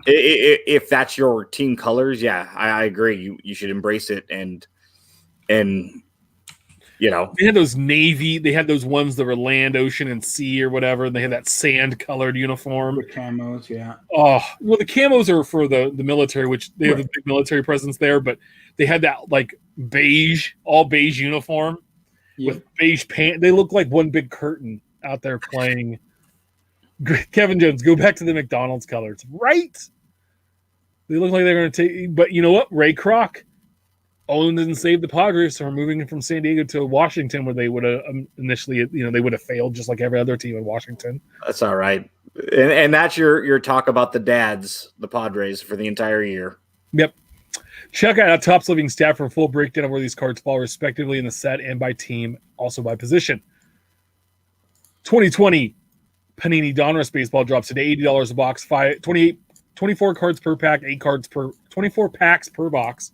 if that's your team colors, yeah, I agree. You should embrace it and they had those navy. They had those ones that were land, ocean, and sea or whatever. And they had that sand colored uniform. The camos, yeah. Oh, well, the camos are for the military, which they have a big military presence there. But they had that like all beige uniform with beige pants. They look like one big curtain out there playing. Kevin Jones, go back to the McDonald's colors, right? They look like they're going to take. But you know what? Ray Kroc owned and saved the Padres from moving from San Diego to Washington, where they would have initially, they would have failed just like every other team in Washington. That's all right. And that's your talk about the dads, the Padres, for the entire year. Yep. Check out Topps Living Stat for a full breakdown of where these cards fall respectively in the set and by team, also by position. 2020 Panini Donruss Baseball drops today, $80 a box, 24 cards per pack, 24 packs per box.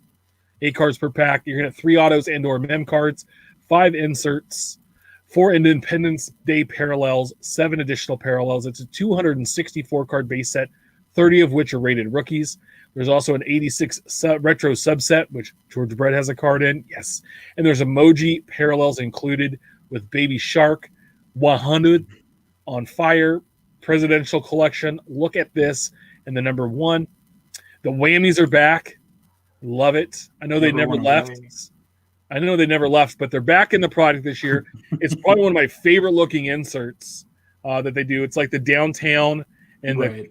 8 cards per pack. You're going to have 3 autos and or mem cards, 5 inserts, 4 Independence Day parallels, 7 additional parallels. It's a 264 card base set, 30 of which are rated rookies. There's also an 86 retro subset, which George Brett has a card in. Yes. And there's emoji parallels included with Baby Shark, 100 on Fire, Presidential Collection. Look at this. And the number 1. The whammies are back. Love it. I know they never left. But they're back in the product this year. It's probably one of my favorite looking inserts that they do. It's like the downtown and the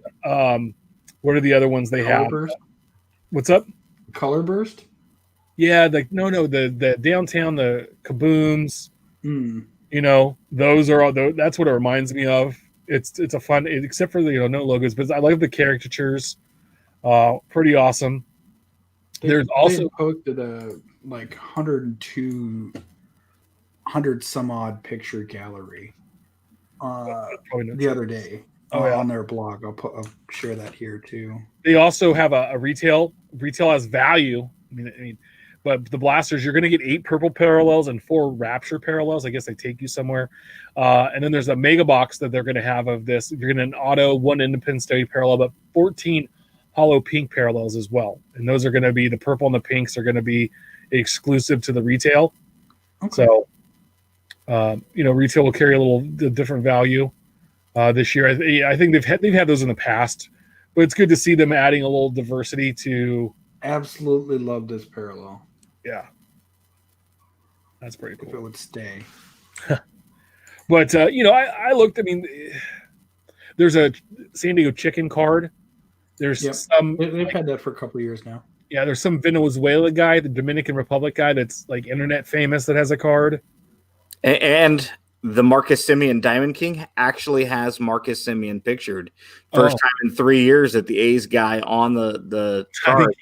what are the other ones they have? Burst? What's up? Color Burst? Yeah, the downtown, the kabooms. Those are all. That's what it reminds me of. It's a fun, except for the no logos, but I love the caricatures. Pretty awesome. There's also posted 102 100 some odd picture gallery Probably the other day on their blog. I'll share that here too. They also have a retail. Retail has value. I mean, but the blasters, you're going to get 8 purple parallels and 4 rapture parallels. I guess they take you somewhere. And then there's a mega box that they're going to have of this. You're going to an auto, 1 independent study parallel, but 14 hollow pink parallels as well. And those are going to be the purple and the pinks are going to be exclusive to the retail. Okay. So, retail will carry a little different value this year. I think they've had those in the past, but it's good to see them adding a little diversity to. Absolutely love this parallel. Yeah, that's pretty cool. If it would stay. But I looked. I mean, there's a San Diego chicken card. There's some. They've had that for a couple of years now. Yeah, there's some Venezuela guy, the Dominican Republic guy that's like internet famous that has a card. And the Marcus Semien Diamond King actually has Marcus Semien pictured. First time in 3 years that the A's guy on the card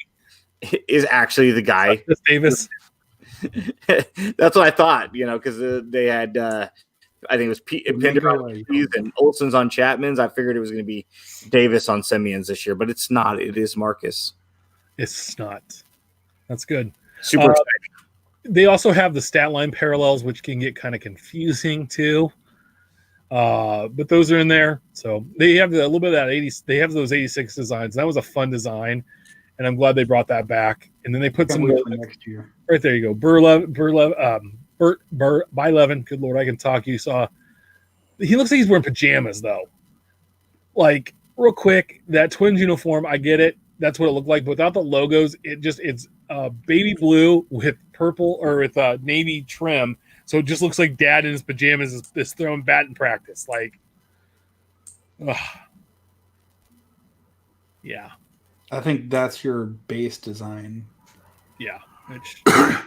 is actually the guy. Davis. That's what I thought, because they had, I think it was Pender and Olson's on Chapman's. I figured it was going to be Davis on Semien's this year, but it's not. It is Marcus. It's not. That's good. Super exciting. They also have the stat line parallels, which can get kind of confusing too. But those are in there. So they have a little bit of that 80. They have those 86 designs. That was a fun design, and I'm glad they brought that back. And then they put some next year. Right there. You go, Burt by Levin. Good Lord, I can talk. You saw. He looks like he's wearing pajamas though. Like real quick, that Twins uniform. I get it. That's what it looked like. But without the logos, it's baby blue with purple or with navy trim. So it just looks like dad in his pajamas is throwing bat in practice. Like, yeah. I think that's your base design. Yeah. Which, it's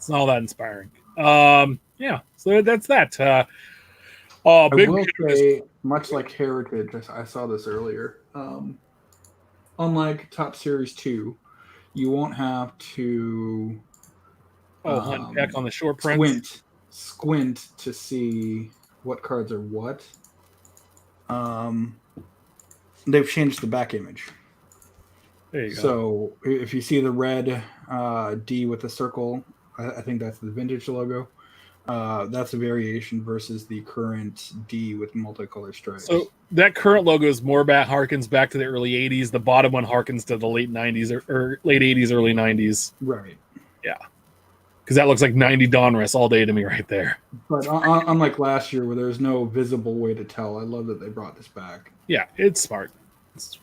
not all that inspiring. Yeah. So that's that. I will say, much like Heritage, I saw this earlier. Unlike Top Series 2, you won't have to back on the short print. Squint to see what cards are what. They've changed the back image. There you go. So if you see the red D with the circle, I think that's the vintage logo. That's a variation versus the current D with multicolored stripes. So that current logo is more harkens back to the early 80s. The bottom one harkens to the late 90s or late 80s, early 90s. Right. Yeah. Because that looks like 90 Donruss all day to me right there. But unlike last year where there's no visible way to tell, I love that they brought this back. Yeah, it's smart.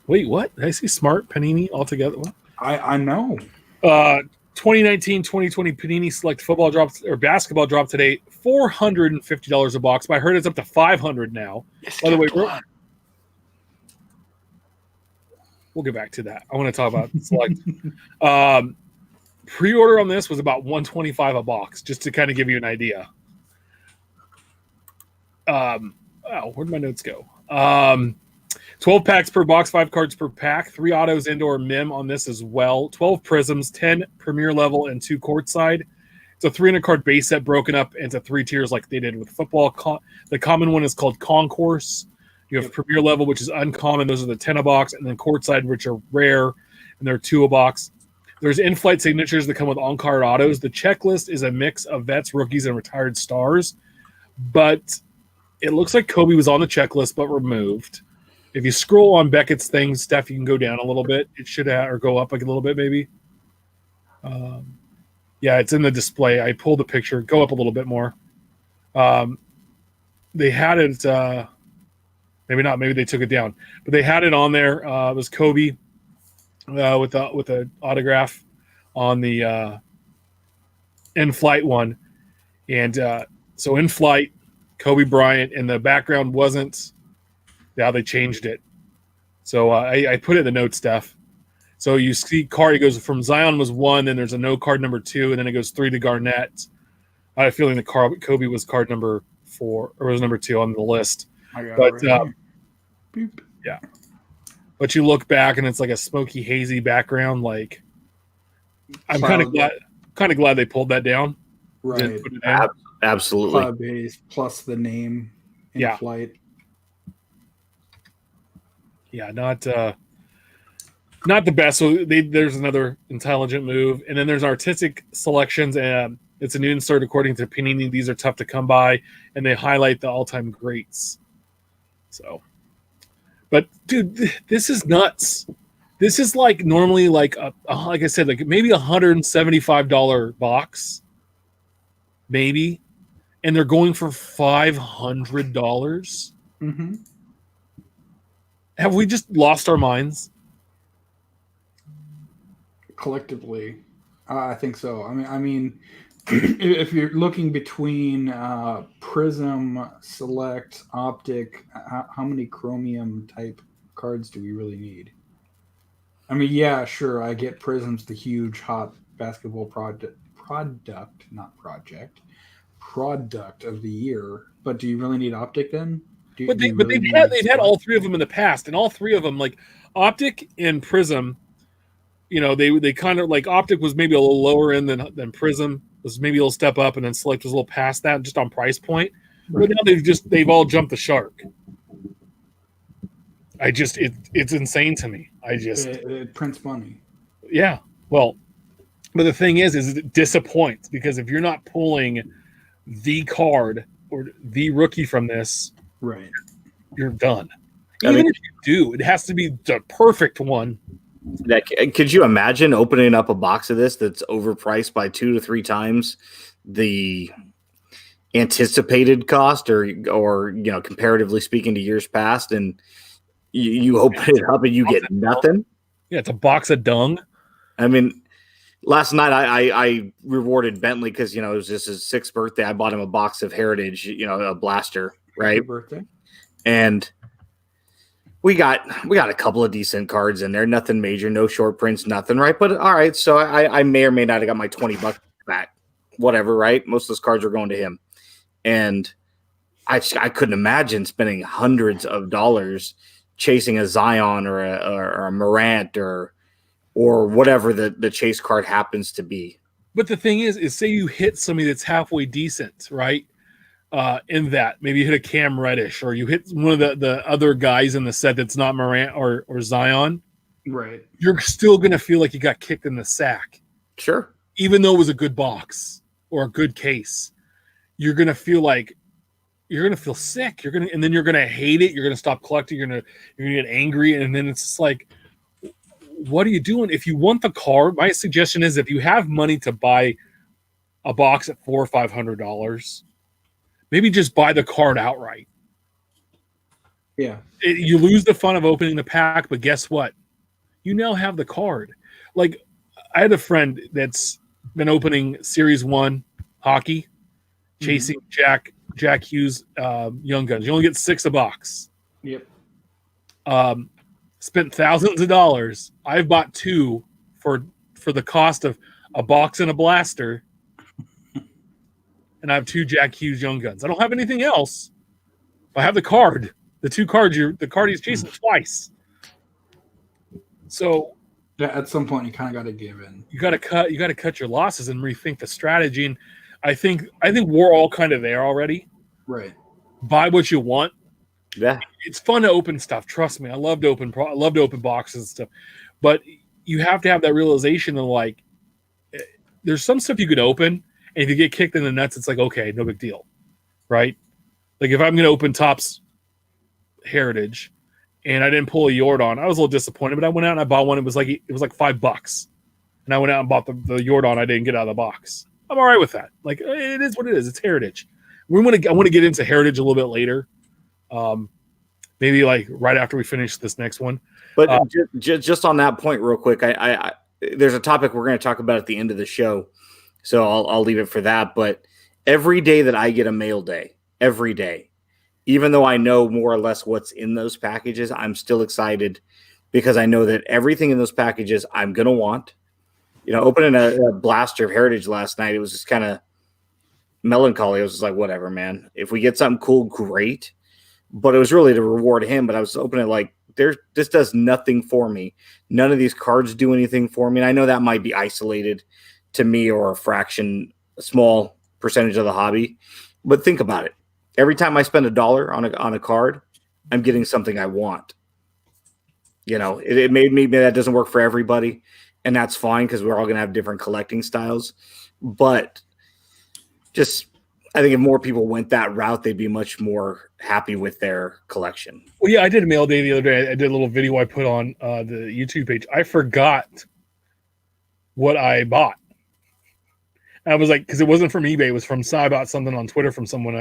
Wait, what? Did I see smart Panini altogether? What? I know. 2019-2020 Panini Select football drops or basketball dropped today. $450 a box, but I heard it's up to $500 now. By the way, we'll get back to that. I want to talk about Select. Pre-order on this was about $125 a box, just to kind of give you an idea. Where'd my notes go? 12 packs per box, 5 cards per pack, 3 autos indoor mim on this as well, 12 prisms, 10 premier level, and 2 courtside. It's a 300 card base set broken up into 3 tiers like they did with football. The common one is called Concourse. You have premier level, which is uncommon. Those are the 10 a box, and then courtside, which are rare, and they're 2 a box. There's in-flight signatures that come with on-card autos. The checklist is a mix of vets, rookies, and retired stars, but it looks like Kobe was on the checklist but removed. If you scroll on Beckett's thing, Steph, you can go down a little bit. It should have, or go up like a little bit, maybe. Yeah, it's in the display. I pulled the picture. Go up a little bit more. They had it. Maybe not. Maybe they took it down. But they had it on there. It was Kobe with the autograph on the in-flight one, and so in-flight, Kobe Bryant, and the background wasn't. Now they changed it. So I put it in the notes, Steph. So you see card, it goes from Zion was 1, then there's a no card number 2, and then it goes 3 to Garnett. I have a feeling that Kobe was card number 4, or was number 2 on the list. But yeah. But you look back and it's like a smoky, hazy background. Like, I'm kind of glad they pulled that down. Right. Didn't put it in. Absolutely. Cloud base plus the name in flight. Yeah, not the best. So there's another intelligent move, and then there's artistic selections, and it's a new insert according to Panini. These are tough to come by, and they highlight the all-time greats. So, but dude, this is nuts. This is like normally like like I said, like maybe $175 box, maybe, and they're going for $500. Mm-hmm. Have we just lost our minds? Collectively, I think so. I mean, if you're looking between Prism, Select, Optic, how many Chromium type cards do we really need? I mean, yeah, sure. I get Prism's the huge hot basketball product of the year. But do you really need Optic then? They've had all three of them in the past, and all three of them, like Optic and Prism, you know, they kind of like Optic was maybe a little lower end than Prism, was maybe a little step up, and then Select was a little past that just on price point. Right. But now they've all jumped the shark. It's insane to me. It prints money. Yeah. Well, but the thing is it disappoints because if you're not pulling the card or the rookie from this, right, you're done. Even if you do, it has to be the perfect one. Could you imagine opening up a box of this that's overpriced by 2 to 3 times the anticipated cost, or you know, comparatively speaking to years past, and you open it up and you get nothing? Yeah, it's a box of dung. I mean, last night I rewarded Bentley because, you know, it was just his 6th birthday. I bought him a box of Heritage, you know, a blaster, right? Happy birthday. And we got a couple of decent cards in there, nothing major, no short prints, nothing, right? But all right, so I may or may not have got my $20 back, whatever, right? Most of those cards are going to him, and I couldn't imagine spending hundreds of dollars chasing a Zion or a Morant or whatever the chase card happens to be. But the thing is say you hit somebody that's halfway decent, right? In that maybe you hit a Cam Reddish, or you hit one of the other guys in the set that's not Morant or Zion, right? You're still gonna feel like you got kicked in the sack. Sure. Even though it was a good box or a good case, you're gonna feel sick. And then you're gonna hate it. You're gonna stop collecting. You're gonna get angry, and then it's just like, what are you doing? If you want the card, my suggestion is if you have money to buy a box at $400 or $500, maybe just buy the card outright. Yeah. You lose the fun of opening the pack, but guess what? You now have the card. Like, I had a friend that's been opening Series 1 hockey, chasing Jack Hughes Young Guns. You only get 6 a box. Yep. Spent thousands of dollars. I've bought 2 for the cost of a box and a blaster. And I have 2 Jack Hughes Young Guns. I don't have anything else. I have the card. The 2 cards. The card he's chasing twice. So yeah, at some point you kind of got to give in. You got to cut your losses and rethink the strategy. And I think we're all kind of there already. Right. Buy what you want. Yeah. It's fun to open stuff. Trust me. I love to open boxes and stuff. But you have to have that realization of, like, there's some stuff you could open, and if you get kicked in the nuts, it's like, okay, no big deal, right? Like if I'm going to open Topps Heritage and I didn't pull a Jordan, I was a little disappointed, but I went out and I bought one. It was like $5, and I went out and bought the Jordan I didn't get out of the box. I'm all right with that. Like, it is what it is. It's Heritage. I want to get into Heritage a little bit later, maybe like right after we finish this next one. But just on that point, real quick, I there's a topic we're going to talk about at the end of the show. So I'll leave it for that. But every day that I get a mail day, every day, even though I know more or less what's in those packages, I'm still excited because I know that everything in those packages I'm going to want. You know, opening a blaster of Heritage last night, it was just kind of melancholy. I was just like, whatever, man. If we get something cool, great. But it was really to reward him. But I was opening like this does nothing for me. None of these cards do anything for me. And I know that might be isolated to me or a small percentage of the hobby. But think about it. Every time I spend $1 on a card, I'm getting something I want. It made me, that doesn't work for everybody, and that's fine because we're all going to have different collecting styles. But I think if more people went that route, they'd be much more happy with their collection. Well, yeah, I did a mail day the other day. I did a little video I put on the YouTube page. I forgot what I bought. I was like, because it wasn't from eBay, it was from I bought something on Twitter from someone.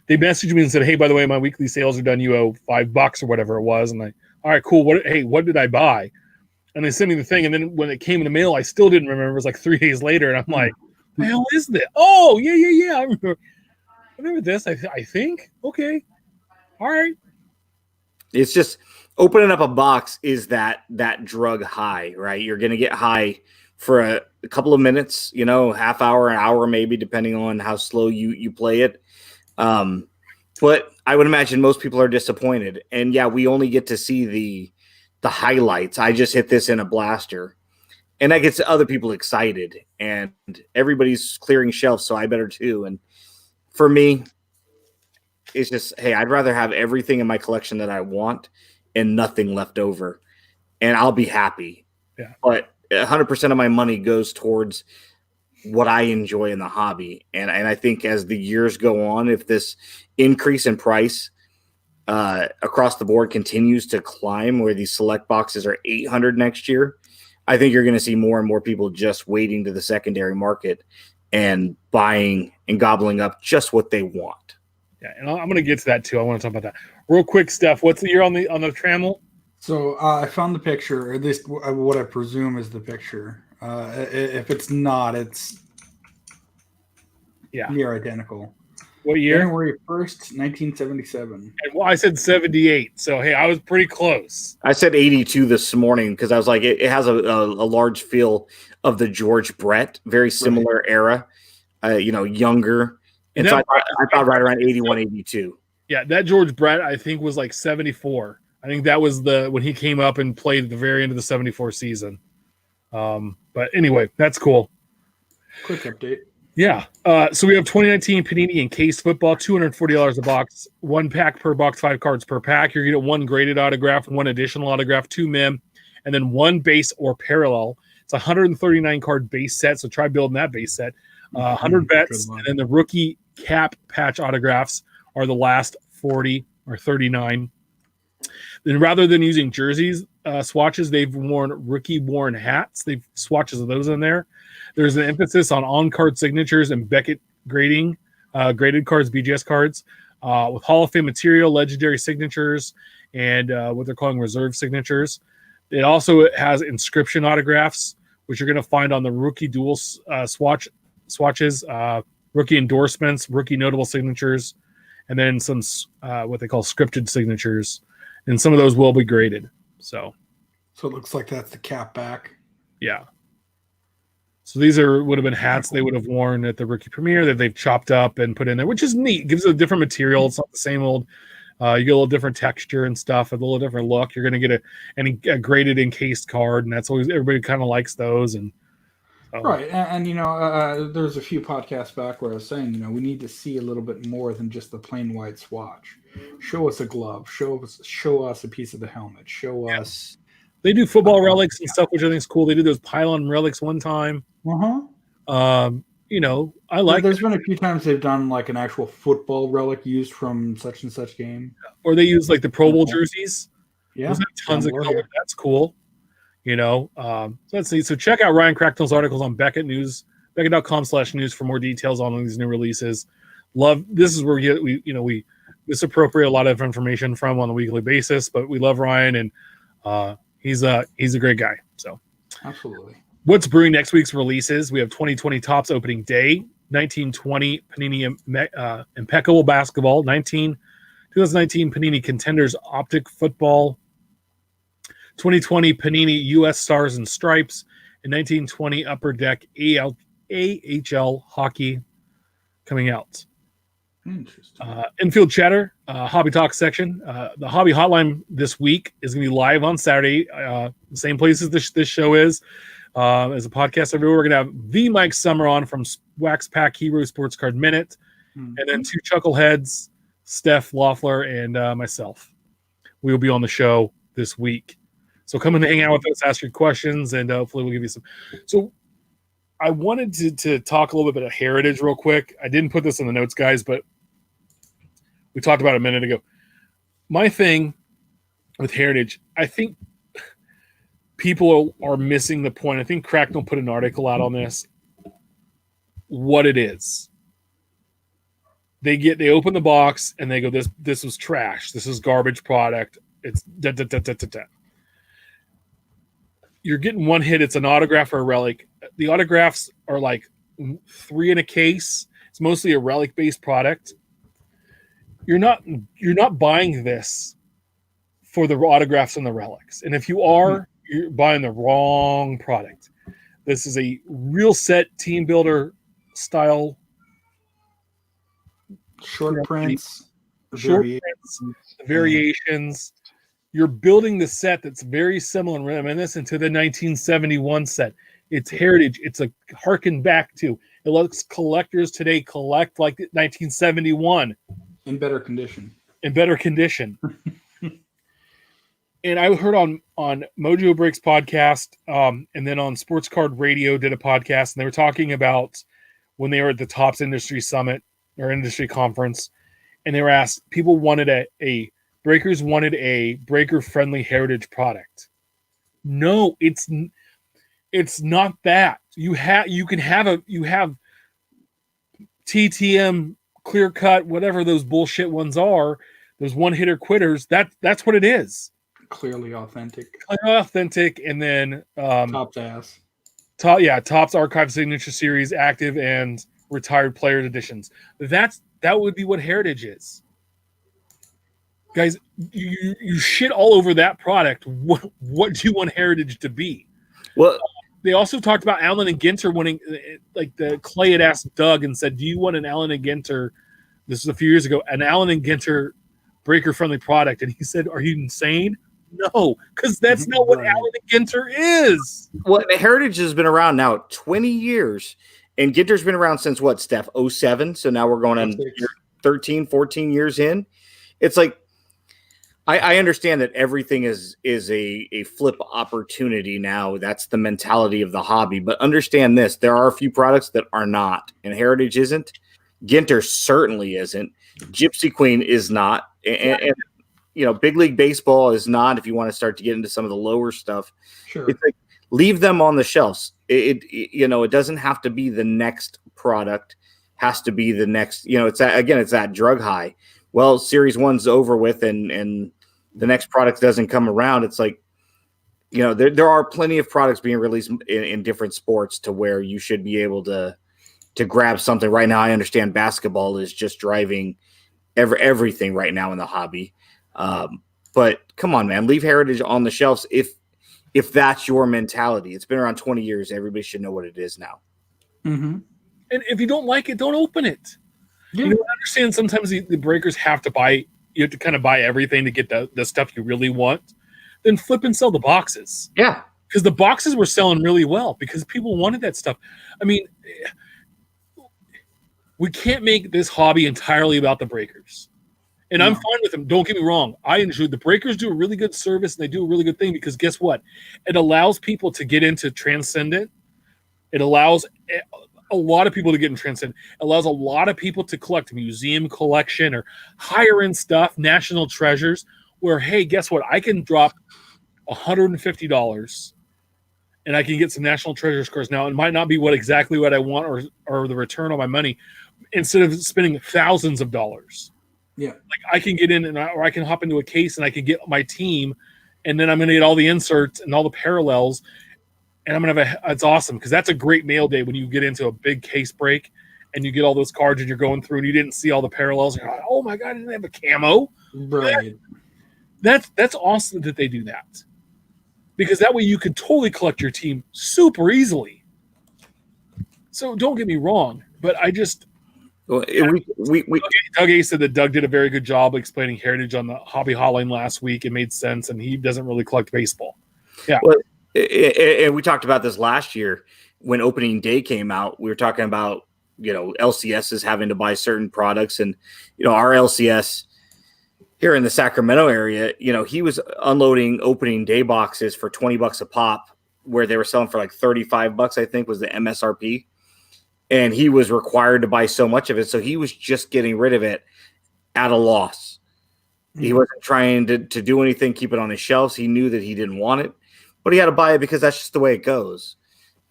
They messaged me and said, "Hey, by the way, my weekly sales are done. You owe $5 or whatever it was." And all right, cool. What did I buy? And they sent me the thing. And then when it came in the mail, I still didn't remember. It was like 3 days later. And I'm like, the hell is this? Oh, yeah. I remember this. I think. Okay. All right. It's just opening up a box is that drug high, right? You're going to get high for a couple of minutes, half hour, an hour, maybe, depending on how slow you play it. But I would imagine most people are disappointed. And yeah, we only get to see the highlights. I just hit this in a blaster, and that gets other people excited, and everybody's clearing shelves, so I better too. And for me, it's just, hey, I'd rather have everything in my collection that I want and nothing left over, and I'll be happy. Yeah. But 100% of my money goes towards what I enjoy in the hobby. And I think as the years go on, if this increase in price across the board continues to climb, where these select boxes are $800 next year, I think you're going to see more and more people just waiting to the secondary market and buying and gobbling up just what they want. Yeah, and I'm going to get to that too. I want to talk about that real quick. Steph, what's the year on the Trammel? So I found the picture, or at least what I presume is the picture. If it's not, it's near identical. What year? January 1st, 1977. And I said 78. So, hey, I was pretty close. I said 82 this morning because I was like, it has a large feel of the George Brett, very similar era, younger. And so I thought right around 81, 82. Yeah, that George Brett, I think, was like 74. I think that was when he came up and played at the very end of the 74 season. But anyway, that's cool. Quick update. Yeah. So we have 2019 Panini Encased football, $240 a box, 1 pack per box, 5 cards per pack. You're going to get 1 graded autograph, 1 additional autograph, 2 mem, and then 1 base or parallel. It's a 139 card base set. So try building that base set. 100 bets, and then the rookie cap patch autographs are the last 40 or 39. Then rather than using jerseys, swatches, they've worn rookie-worn hats. They've swatches of those in there. There's an emphasis on card signatures and Beckett grading, graded cards, BGS cards, with Hall of Fame material, legendary signatures, and what they're calling reserve signatures. It also has inscription autographs, which you're going to find on the rookie dual swatches, rookie endorsements, rookie notable signatures, and then some what they call scripted signatures. And some of those will be graded. So it looks like that's the cap back. Yeah. So these would have been hats they would have worn at the rookie premiere that they've chopped up and put in there, which is neat. Gives it a different material. It's not the same old. You get a little different texture and stuff, a little different look. You're going to get a graded encased card, and that's always everybody kind of likes those. And right, and there's a few podcasts back where I was saying, we need to see a little bit more than just the plain white swatch. Show us a glove. Show us a piece of the helmet. Show us. They do football relics and stuff, which I think is cool. They did those pylon relics one time. I like. There's been a few times they've done like an actual football relic used from such and such game, or they use like the Pro Bowl jerseys. Yeah, there's tons of color. That's cool. So let's see. So check out Ryan Cracknell's articles on Beckett News, Beckett.com/news for more details on these new releases. This is where we misappropriate a lot of information from on a weekly basis, but we love Ryan, and he's a great guy. So absolutely. What's brewing next week's releases? We have 2020 Topps opening day, 1920 Panini Impeccable basketball, 2019 Panini Contenders Optic football, 2020 Panini U.S. Stars and Stripes, and 1920 Upper Deck AHL hockey coming out. Interesting. Infield Chatter, Hobby Talk section. The Hobby Hotline this week is going to be live on Saturday, the same place as this show is. As a podcast everywhere, we're going to have the Mike Summer on from Wax Pack Hero Sports Card Minute, and then two chuckleheads, Steph Loeffler and myself. We will be on the show this week. So come and hang out with us, ask your questions, and hopefully we'll give you some. So I wanted to talk a little bit about heritage real quick. I didn't put this in the notes, guys, but we talked about it a minute ago. My thing with heritage, I think people are missing the point. I think Cracknell put an article out on this. What it is. They open the box and they go, this was trash. This is garbage product. It's da. You're getting one hit. It's an autograph or a relic. The autographs are like 3 in a case. It's mostly a relic based product. You're not buying this for the autographs and the relics. And if you are, you're buying the wrong product. This is a real set team builder style. Short prints, variations. You're building the set that's very similar and reminiscent to the 1971 set. It's heritage. It's a harken back to. It lets collectors today collect like 1971. In better condition. And I heard on Mojo Breaks podcast, and then on Sports Card Radio did a podcast, and they were talking about when they were at the Topps Industry Summit or Industry Conference, and they were asked, breakers wanted a breaker-friendly heritage product. No, it's not that. You have TTM, clear cut, whatever those bullshit ones are, those one hitter quitters. That's what it is. Clearly authentic, and then Topps ass. Topps Archive Signature Series, active and retired players editions. That would be what heritage is. Guys, you shit all over that product. What do you want heritage to be? Well, they also talked about Allen and Ginter winning. Like the Clay had asked Doug and said, "Do you want an Allen and Ginter?" This was a few years ago. An Allen and Ginter breaker-friendly product, and he said, "Are you insane?" No, because that's not what Allen and Ginter is. Well, heritage has been around now 20 years, and Ginter's been around since what, Steph? 07. So now we're going on 13, 14 years in. It's like, I understand that everything is a flip opportunity now. That's the mentality of the hobby. But understand this, there are a few products that are not, and heritage isn't. Ginter certainly isn't. Gypsy Queen is not. And Big League Baseball is not, if you want to start to get into some of the lower stuff. Sure. It's like, leave them on the shelves. It doesn't have to be the next product. Has to be the next, it's that drug high. Well, Series 1's over with and the next product doesn't come around. It's like, there are plenty of products being released in different sports to where you should be able to grab something. Right now, I understand basketball is just driving everything right now in the hobby. But come on, man, leave heritage on the shelves if that's your mentality. It's been around 20 years. Everybody should know what it is now. Mm-hmm. And if you don't like it, don't open it. Yeah. I understand sometimes the breakers have to buy. You have to kind of buy everything to get the stuff you really want. Then flip and sell the boxes. Yeah. Because the boxes were selling really well because people wanted that stuff. I mean, we can't make this hobby entirely about the breakers. And I'm fine with them. Don't get me wrong. I enjoy the breakers do a really good service and they do a really good thing because guess what? It allows people to get into Transcendent. It allows a lot of people to get in Transcendent. It allows a lot of people to collect museum collection or higher end stuff, national treasures, where, hey, guess what? I can drop $150 and I can get some national treasure scores. Now, it might not be exactly what I want or the return on my money instead of spending thousands of dollars. Yeah. Like I can get in or I can hop into a case and I can get my team and then I'm going to get all the inserts and all the parallels. And I'm going to it's awesome because that's a great mail day when you get into a big case break and you get all those cards and you're going through and you didn't see all the parallels. And you're like, oh my God, I didn't have a camo. Right. That's awesome that they do that because that way you could totally collect your team super easily. So don't get me wrong, but Well, Doug A said that Doug did a very good job explaining heritage on the Hobby Hotline last week. It made sense, and he doesn't really collect baseball. Yeah. Well, and we talked about this last year when opening day came out. We were talking about, LCSs having to buy certain products, and, our LCS here in the Sacramento area, he was unloading opening day boxes for $20 a pop, where they were selling for like $35, I think was the MSRP. And he was required to buy so much of it. So he was just getting rid of it at a loss. Mm-hmm. He wasn't trying to do anything, keep it on his shelves. He knew that he didn't want it, but he had to buy it because that's just the way it goes.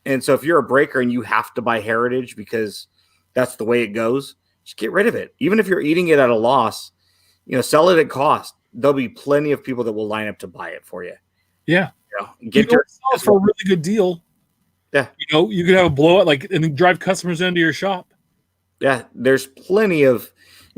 And so if you're a breaker and you have to buy heritage because that's the way it goes, just get rid of it. Even if you're eating it at a loss, sell it at cost. There'll be plenty of people that will line up to buy it for you. Yeah. Get sell it for a really good deal. Yeah. You could have a blowout and drive customers into your shop. Yeah. There's plenty of,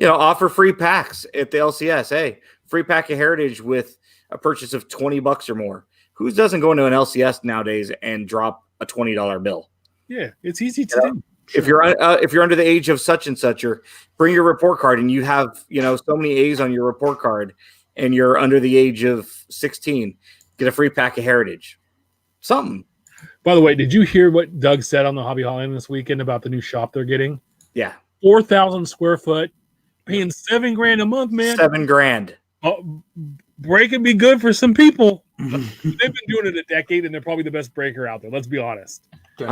offer free packs at the LCS. Hey, free pack of heritage with a purchase of $20 or more. Who doesn't go into an LCS nowadays and drop a $20 bill? Yeah. It's easy to do. If you're under the age of such and such, or bring your report card and you have, so many A's on your report card and you're under the age of 16, get a free pack of heritage. Something. By the way, did you hear what Doug said on the Hobby Hotline this weekend about the new shop they're getting? Yeah. 4,000 square foot, paying $7,000 a month, man. $7,000. Break would be good for some people. They've been doing it a decade, and they're probably the best breaker out there. Let's be honest. They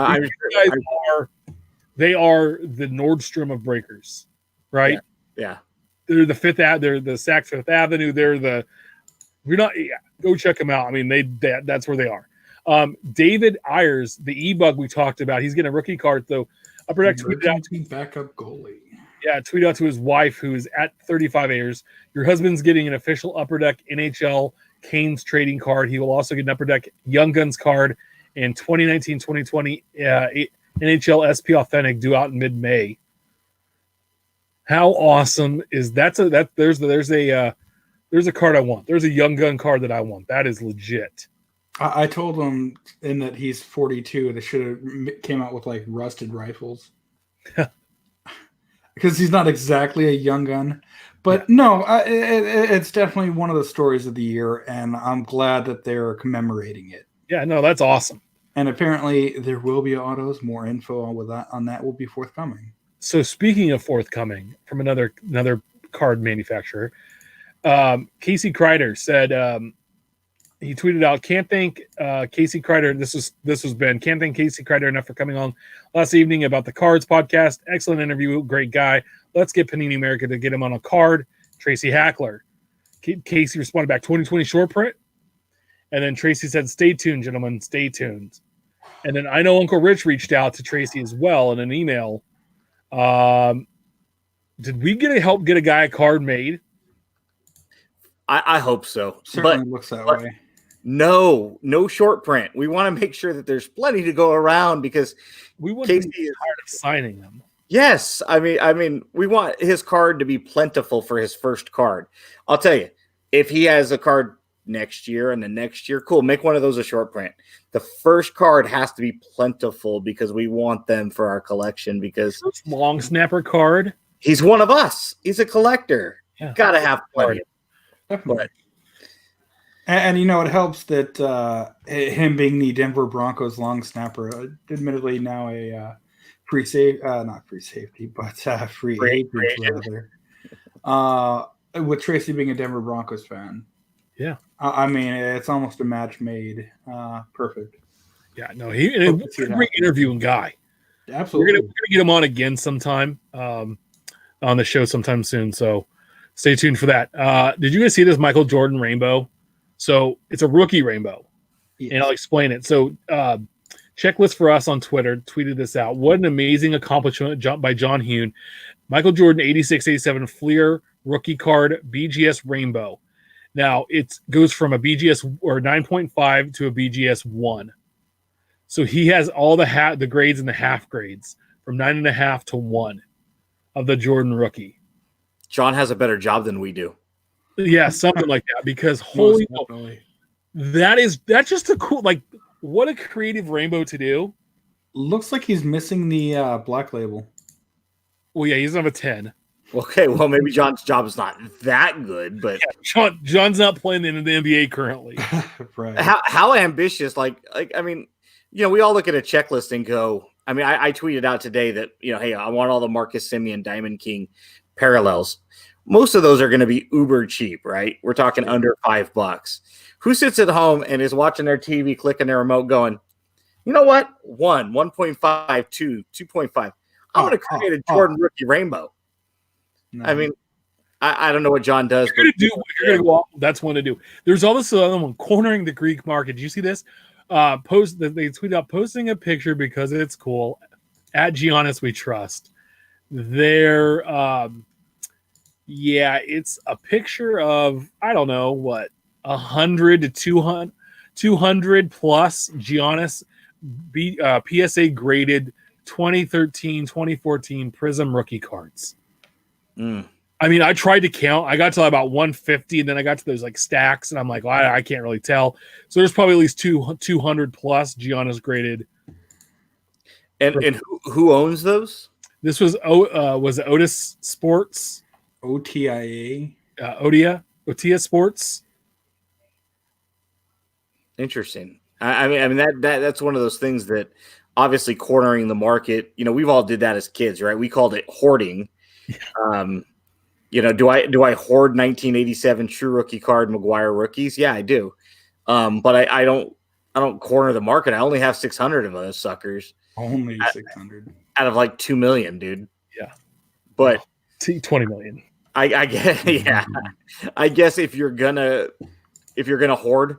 are the Nordstrom of breakers, right? Yeah. They're the they're the Saks Fifth Avenue. Go check them out. I mean, that's where they are. David Ayers, the E-Bug we talked about, he's getting a rookie card, though. Upper Deck tweeted out backup goalie. Yeah, tweet out to his wife, who is at 35 Ayers. Your husband's getting an official Upper Deck NHL Canes trading card. He will also get an Upper Deck Young Guns card and 2019-2020 NHL SP Authentic due out in mid-May. How awesome is that? There's a card I want. There's a Young Gun card that I want. That is legit. I told him in that he's 42. They should have came out with like rusted rifles. Because he's not exactly a young gun. But no, it's definitely one of the stories of the year, and I'm glad that they're commemorating it. Yeah, no, that's awesome. And apparently there will be autos. More info on that will be forthcoming. So speaking of forthcoming from another card manufacturer, Casey Kreider said he tweeted out, "Can't thank Casey Kreider." This was Ben. "Can't thank Casey Kreider enough for coming on last evening about the Cards podcast. Excellent interview, great guy. Let's get Panini America to get him on a card." Tracy Hackler. Casey responded back, "2020 short print." And then Tracy said, "Stay tuned, gentlemen. Stay tuned." And then I know Uncle Rich reached out to Tracy as well in an email. Did we help get a guy a card made? I hope so. Certainly looks that way. No short print. We want to make sure that there's plenty to go around because we want Casey to be tired of signing them. Yes, I mean, we want his card to be plentiful for his first card. I'll tell you, if he has a card next year and the next year, cool, make one of those a short print. The first card has to be plentiful because we want them for our collection. Because long snapper card. He's one of us. He's a collector. Yeah. Got to have plenty. Definitely. And it helps that him being the Denver Broncos long snapper, admittedly now a free agent rather. With Tracy being a Denver Broncos fan. Yeah. I mean, it's almost a match made. Perfect. Yeah, no, he's a great interviewing guy. Absolutely. We're gonna get him on again sometime on the show sometime soon. So stay tuned for that. Did you guys see this Michael Jordan rainbow? So it's a rookie rainbow. Yes. And I'll explain it. So checklist for us on Twitter tweeted this out. What an amazing accomplishment by John Hune. Michael Jordan 86-87 Fleer rookie card BGS rainbow. Now it goes from a BGS or 9.5 to a BGS 1. So he has all the grades and the half grades from 9.5 to 1 of the Jordan rookie. John has a better job than we do. Yeah, something like that. Because holy, that's just a cool, what a creative rainbow to do. Looks like he's missing the black label. Well, yeah, he doesn't have a 10. Okay, well, maybe John's job is not that good, but John's not playing in the NBA currently. Right. how ambitious? Like I mean, we all look at a checklist and go. I mean, I tweeted out today that hey, I want all the Marcus Simeon Diamond King parallels. Most of those are going to be uber cheap, right? We're talking under $5. Who sits at home and is watching their TV, clicking their remote, going, you know what? 1.5, 2, 2.5. I want to create a Jordan rookie rainbow. No. I mean, I don't know what John does. That's one to do. There's also another one, cornering the Greek market. Did you see this? They tweet out posting a picture because it's cool. At Giannis We Trust. It's a picture of, I don't know, 100 to 200 plus Giannis PSA graded 2013, 2014 Prism rookie cards. I mean, I tried to count. I got to about 150, and then I got to those stacks, and I'm like, well, I can't really tell. So there's probably at least 200 plus Giannis graded. And who owns those? This was Otis Sports, OTIA, Otia Sports. Interesting. I mean that's one of those things that obviously cornering the market. We've all did that as kids, right? We called it hoarding. Do I hoard 1987 true rookie card McGuire rookies? Yeah, I do. But I don't corner the market. I only have 600 of those suckers. Only 600 out of 2 million, dude. Yeah, but 20 million. I guess. Yeah, I guess if you're gonna hoard,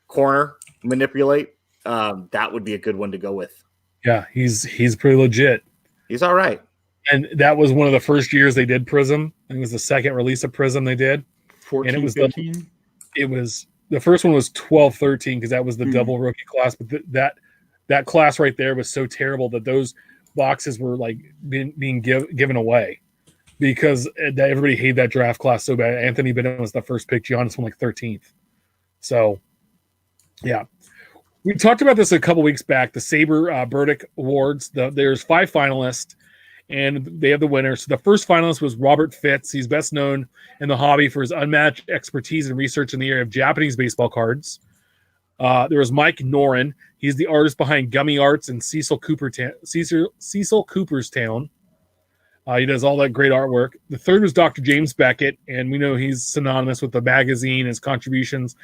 corner, manipulate, that would be a good one to go with. Yeah, he's pretty legit. He's all right. And that was one of the first years they did Prism. I think it was the second release of Prism they did. 14, and it was 15? The first one was 12, 13 because that was the double rookie class. But that class right there was so terrible that those boxes were being given away because everybody hated that draft class so bad. Anthony Bennett was the first pick. Giannis won 13th. So, yeah. We talked about this a couple weeks back. The Saber Burdick Awards. There's 5 finalists. And they have the winner. So the first finalist was Robert Fitz. He's best known in the hobby for his unmatched expertise and research in the area of Japanese baseball cards. There was Mike Noren. He's the artist behind Gummy Arts and Cecil Cooperstown. He does all that great artwork. The third was Dr. James Beckett, and we know he's synonymous with the magazine, his contributions,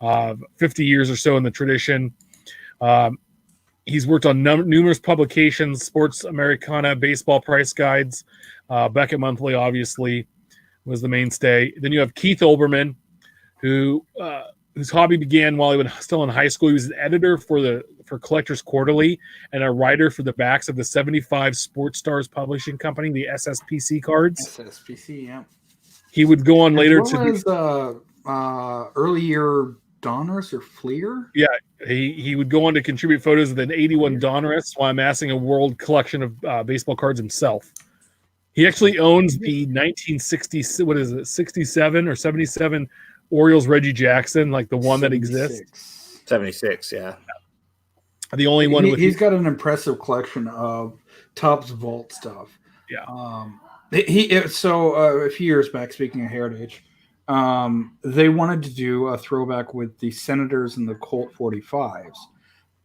50 years or so in the tradition. He's worked on numerous publications, Sports Americana, baseball price guides. Beckett Monthly, obviously, was the mainstay. Then you have Keith Olbermann, whose hobby began while he was still in high school. He was an editor for Collectors Quarterly and a writer for the backs of the 75 Sports Stars Publishing Company, the SSPC cards. SSPC, yeah. He would go on later early year Donruss or Fleer? Yeah, he would go on to contribute photos of the 81 Donruss while amassing a world collection of baseball cards himself. He actually owns the 67 or 77 Orioles Reggie Jackson, the one 76. That exists. 76, yeah. The only one. He's got an impressive collection of Topps Vault stuff. Yeah. A few years back, speaking of heritage, they wanted to do a throwback with the Senators and the Colt 45s,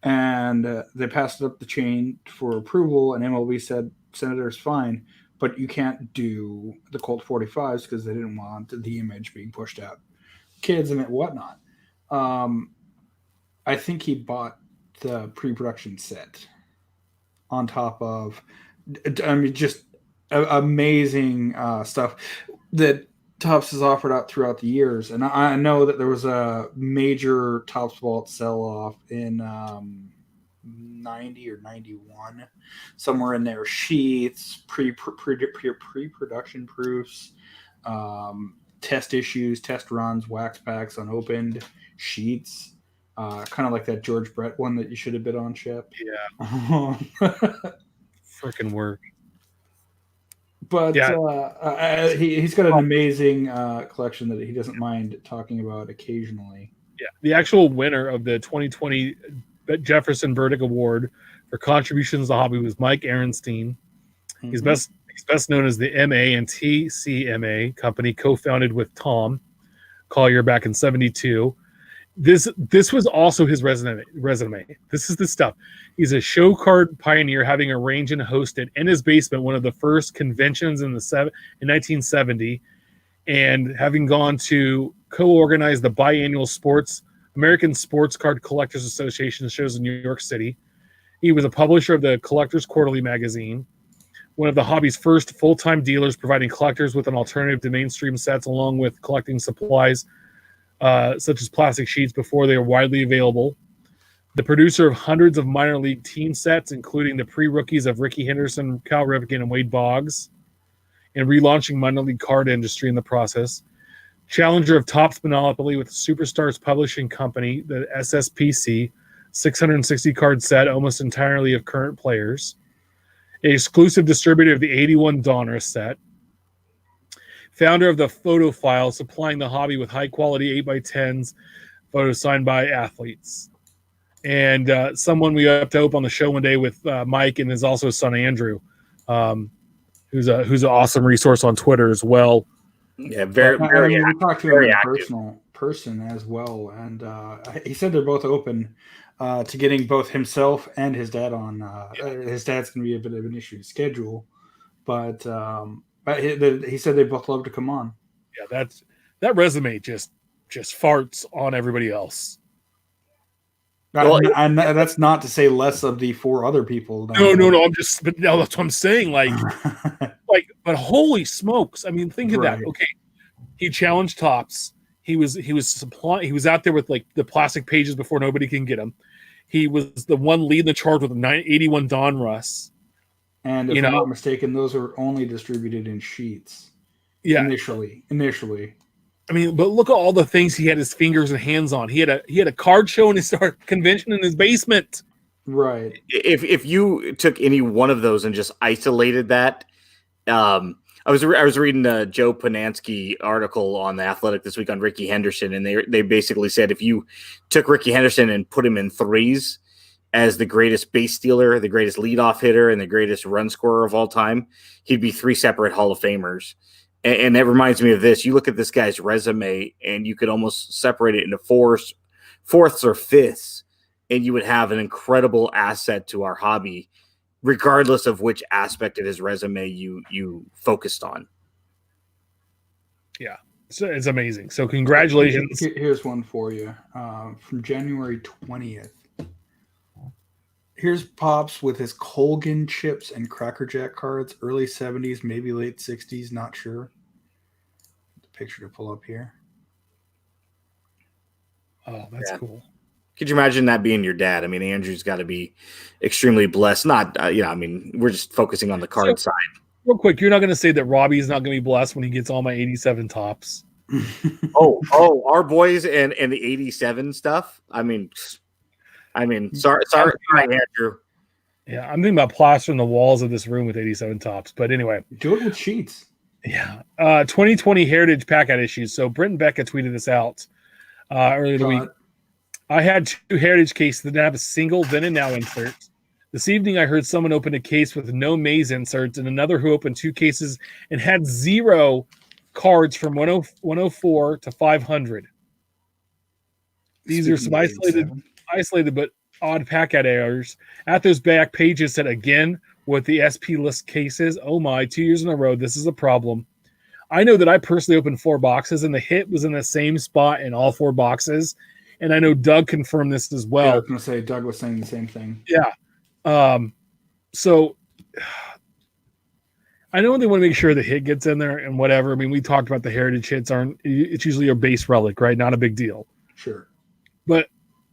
and they passed it up the chain for approval, and MLB said, Senators, fine, but you can't do the Colt 45s because they didn't want the image being pushed out. Kids and whatnot. I think he bought the pre-production set on top of, just amazing stuff that Topps has offered out throughout the years. And I know that there was a major Topps Vault sell-off in 90 or 91, somewhere in there. Sheets, pre-production proofs, test issues, test runs, wax packs, unopened sheets, kind of like that George Brett one that you should have bid on, Shep. Yeah. Freaking work. But yeah. He's got an amazing collection that he doesn't mind talking about occasionally. Yeah, the actual winner of the 2020 Jefferson Burdick Award for contributions to the hobby was Mike Ehrenstein. Mm-hmm. He's He's best known as the MA and TCMA company, co-founded with Tom Collier back in '72. This was also his resume. This is the stuff. He's a show card pioneer, having arranged and hosted in his basement one of the first conventions in 1970, and having gone to co-organize the biannual American Sports Card Collectors Association shows in New York City. He was a publisher of the Collectors Quarterly magazine, one of the hobby's first full-time dealers, providing collectors with an alternative to mainstream sets, along with collecting supplies such as plastic sheets before they were widely available. The producer of hundreds of minor league team sets, including the pre-rookies of Ricky Henderson, Cal Ripken, and Wade Boggs, and relaunching minor league card industry in the process. Challenger of Topps Monopoly with Superstars Publishing Company, the SSPC, 660 card set, almost entirely of current players. An exclusive distributor of the 81 Donruss set. Founder of the Photo File, supplying the hobby with high-quality 8x10s, photos signed by athletes. And someone we have to open on the show one day with Mike and his also his son Andrew, who's an awesome resource on Twitter as well. Yeah, very active. We talked to him in personal person as well, and he said they're both open to getting both himself and his dad on. His dad's going to be a bit of an issue to schedule, but he said they both love to come on. Yeah, that resume just farts on everybody else. Well, and that's not to say less of the 4 other people. No. But no, that's what I'm saying. But holy smokes! I mean, think of that. Okay, he challenged Topps. He was out there with like the plastic pages before nobody can get him. He was the one leading the charge with 81 Donruss. And if I'm not mistaken, those are only distributed in sheets. Yeah, initially. I mean, but look at all the things he had his fingers and hands on. He had a card show in his convention in his basement. Right. If you took any one of those and just isolated that, I was reading a Joe Panansky article on The Athletic this week on Ricky Henderson, and they basically said if you took Ricky Henderson and put him in threes as the greatest base stealer, the greatest leadoff hitter, and the greatest run scorer of all time, he'd be 3 separate Hall of Famers. And that reminds me of this. You look at this guy's resume, and you could almost separate it into fourths or fifths, and you would have an incredible asset to our hobby, regardless of which aspect of his resume you focused on. Yeah, it's amazing. So congratulations. Here's one for you from January 20th. Here's Pops with his Colgan chips and Cracker Jack cards, early 70s, maybe late 60s, not sure. The picture to pull up here. Oh, that's cool. Could you imagine that being your dad? I mean, Andrew's got to be extremely blessed. Not, I mean, we're just focusing on the card side. Real quick, you're not going to say that Robbie's not going to be blessed when he gets all my 87 Topps. oh, our boys and the 87 stuff. I mean, sorry, Andrew. Yeah, I'm thinking about plastering the walls of this room with 87 Topps. But anyway. Do it with sheets. Yeah. 2020 Heritage Pack-Out issues. So Brent and Becca tweeted this out earlier in the week. I had 2 Heritage cases that didn't have a single then and now insert. This evening, I heard someone open a case with no Maze inserts and another who opened 2 cases and had 0 cards from 104 to 500. These are some isolated but odd pack-out errors. At those back pages said again with the SP list cases. Oh my, 2 years in a row, this is a problem. I know that I personally opened 4 boxes and the hit was in the same spot in all 4 boxes. And I know Doug confirmed this as well. Yeah, I was going to say Doug was saying the same thing. Yeah. So I know they want to make sure the hit gets in there and whatever. I mean, we talked about the Heritage hits it's usually a base relic, right? Not a big deal. Sure. But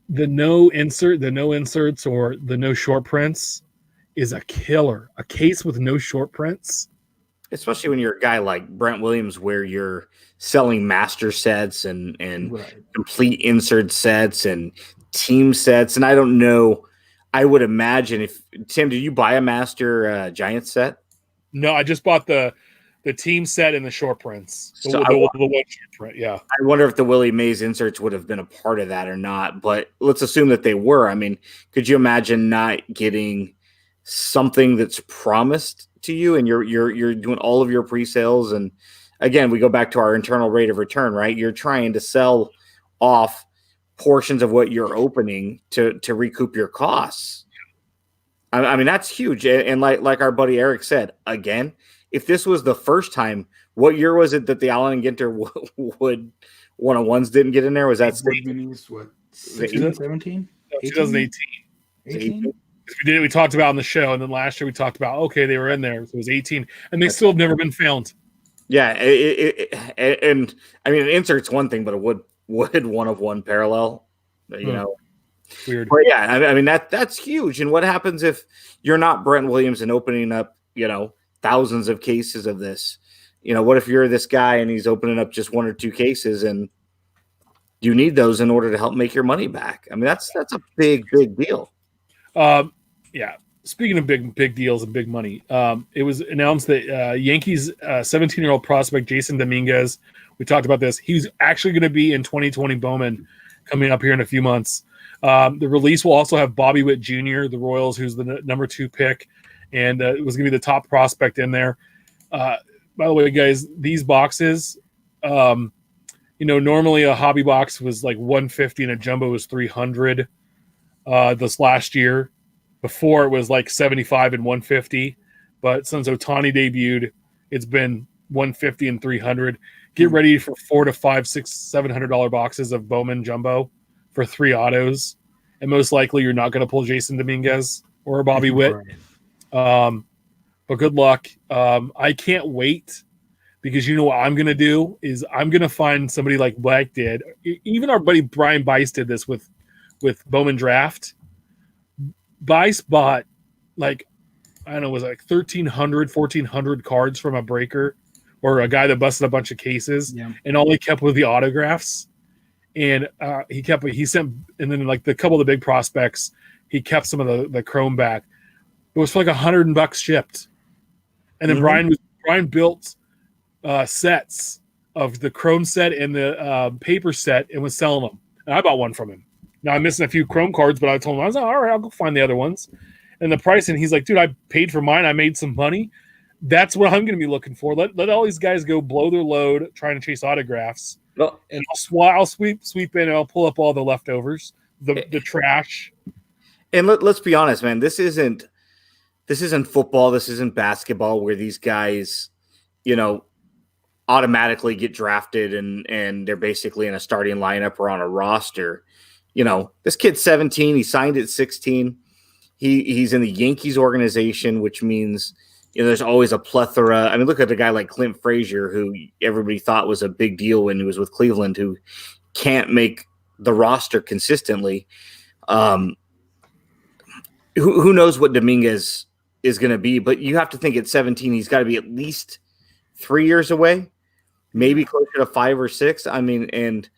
the no inserts or the no short prints is a killer. A case with no short prints. Especially when you're a guy like Brent Williams, where you're selling master sets and complete insert sets and team sets. And I don't know, I would imagine Tim, did you buy a master Giant set? No, I just bought the team set and the short prints. The one short print, yeah. I wonder if the Willie Mays inserts would have been a part of that or not, but let's assume that they were. I mean, could you imagine not getting something that's promised to you, and you're doing all of your pre-sales. And again, we go back to our internal rate of return, right? You're trying to sell off portions of what you're opening to recoup your costs. I mean, that's huge. And like our buddy Eric said, again, if this was the first time, what year was it that the Allen and Ginter would one-on-ones didn't get in there? Was that minis, what, 16, 17? 2018. 18? We talked about on the show, and then last year we talked about, okay, they were in there. So it was 18, and they still have never been found. Yeah, and I mean, an insert's one thing, but a wood one-of-one parallel, you know. Weird. But yeah, I mean, that's huge. And what happens if you're not Brent Williams and opening up, you know, thousands of cases of this? You know, what if you're this guy and he's opening up just 1 or 2 cases, and you need those in order to help make your money back? I mean, that's a big deal. Yeah. Speaking of big deals and big money, it was announced that Yankees 17-year-old prospect Jason Dominguez, we talked about this, he's actually going to be in 2020 Bowman coming up here in a few months. The release will also have Bobby Witt Jr., the Royals, who's the number 2 pick, and it was going to be the top prospect in there. By the way, guys, these boxes, you know, normally a hobby box was like $150 and a jumbo was $300 this last year. Before it was like $75 and $150, but since Ohtani debuted, it's been $150 and $300. Get ready for $400 to $500, $600, $700 boxes of Bowman jumbo for 3 autos, and most likely you're not going to pull Jason Dominguez or Bobby Witt. But good luck. I can't wait, because you know what I'm going to do is I'm going to find somebody like Black did. Even our buddy Brian Bice did this with Bowman Draft. Bice bought, like, I don't know, it was like 1,300, 1,400 cards from a breaker or a guy that busted a bunch of cases, and all he kept was the autographs. And he sent, and then like the couple of the big prospects, he kept some of the chrome back. It was for like $100 shipped. And then Brian built sets of the chrome set and the paper set and was selling them. And I bought one from him. Now I'm missing a few chrome cards, but I told him, I was like, all right, I'll go find the other ones. And the price, and he's like, dude, I paid for mine. I made some money. That's what I'm going to be looking for. Let all these guys go blow their load trying to chase autographs. Well, and I'll sweep in, and I'll pull up all the leftovers, the trash. And let's be honest, man. This isn't football. This isn't basketball where these guys, you know, automatically get drafted and they're basically in a starting lineup or on a roster. You know, this kid's 17. He signed at 16. He's in the Yankees organization, which means, you know, there's always a plethora. I mean, look at a guy like Clint Frazier, who everybody thought was a big deal when he was with Cleveland, who can't make the roster consistently. Who knows what Dominguez is going to be? But you have to think at 17, he's got to be at least 3 years away, maybe closer to 5 or 6. I mean, and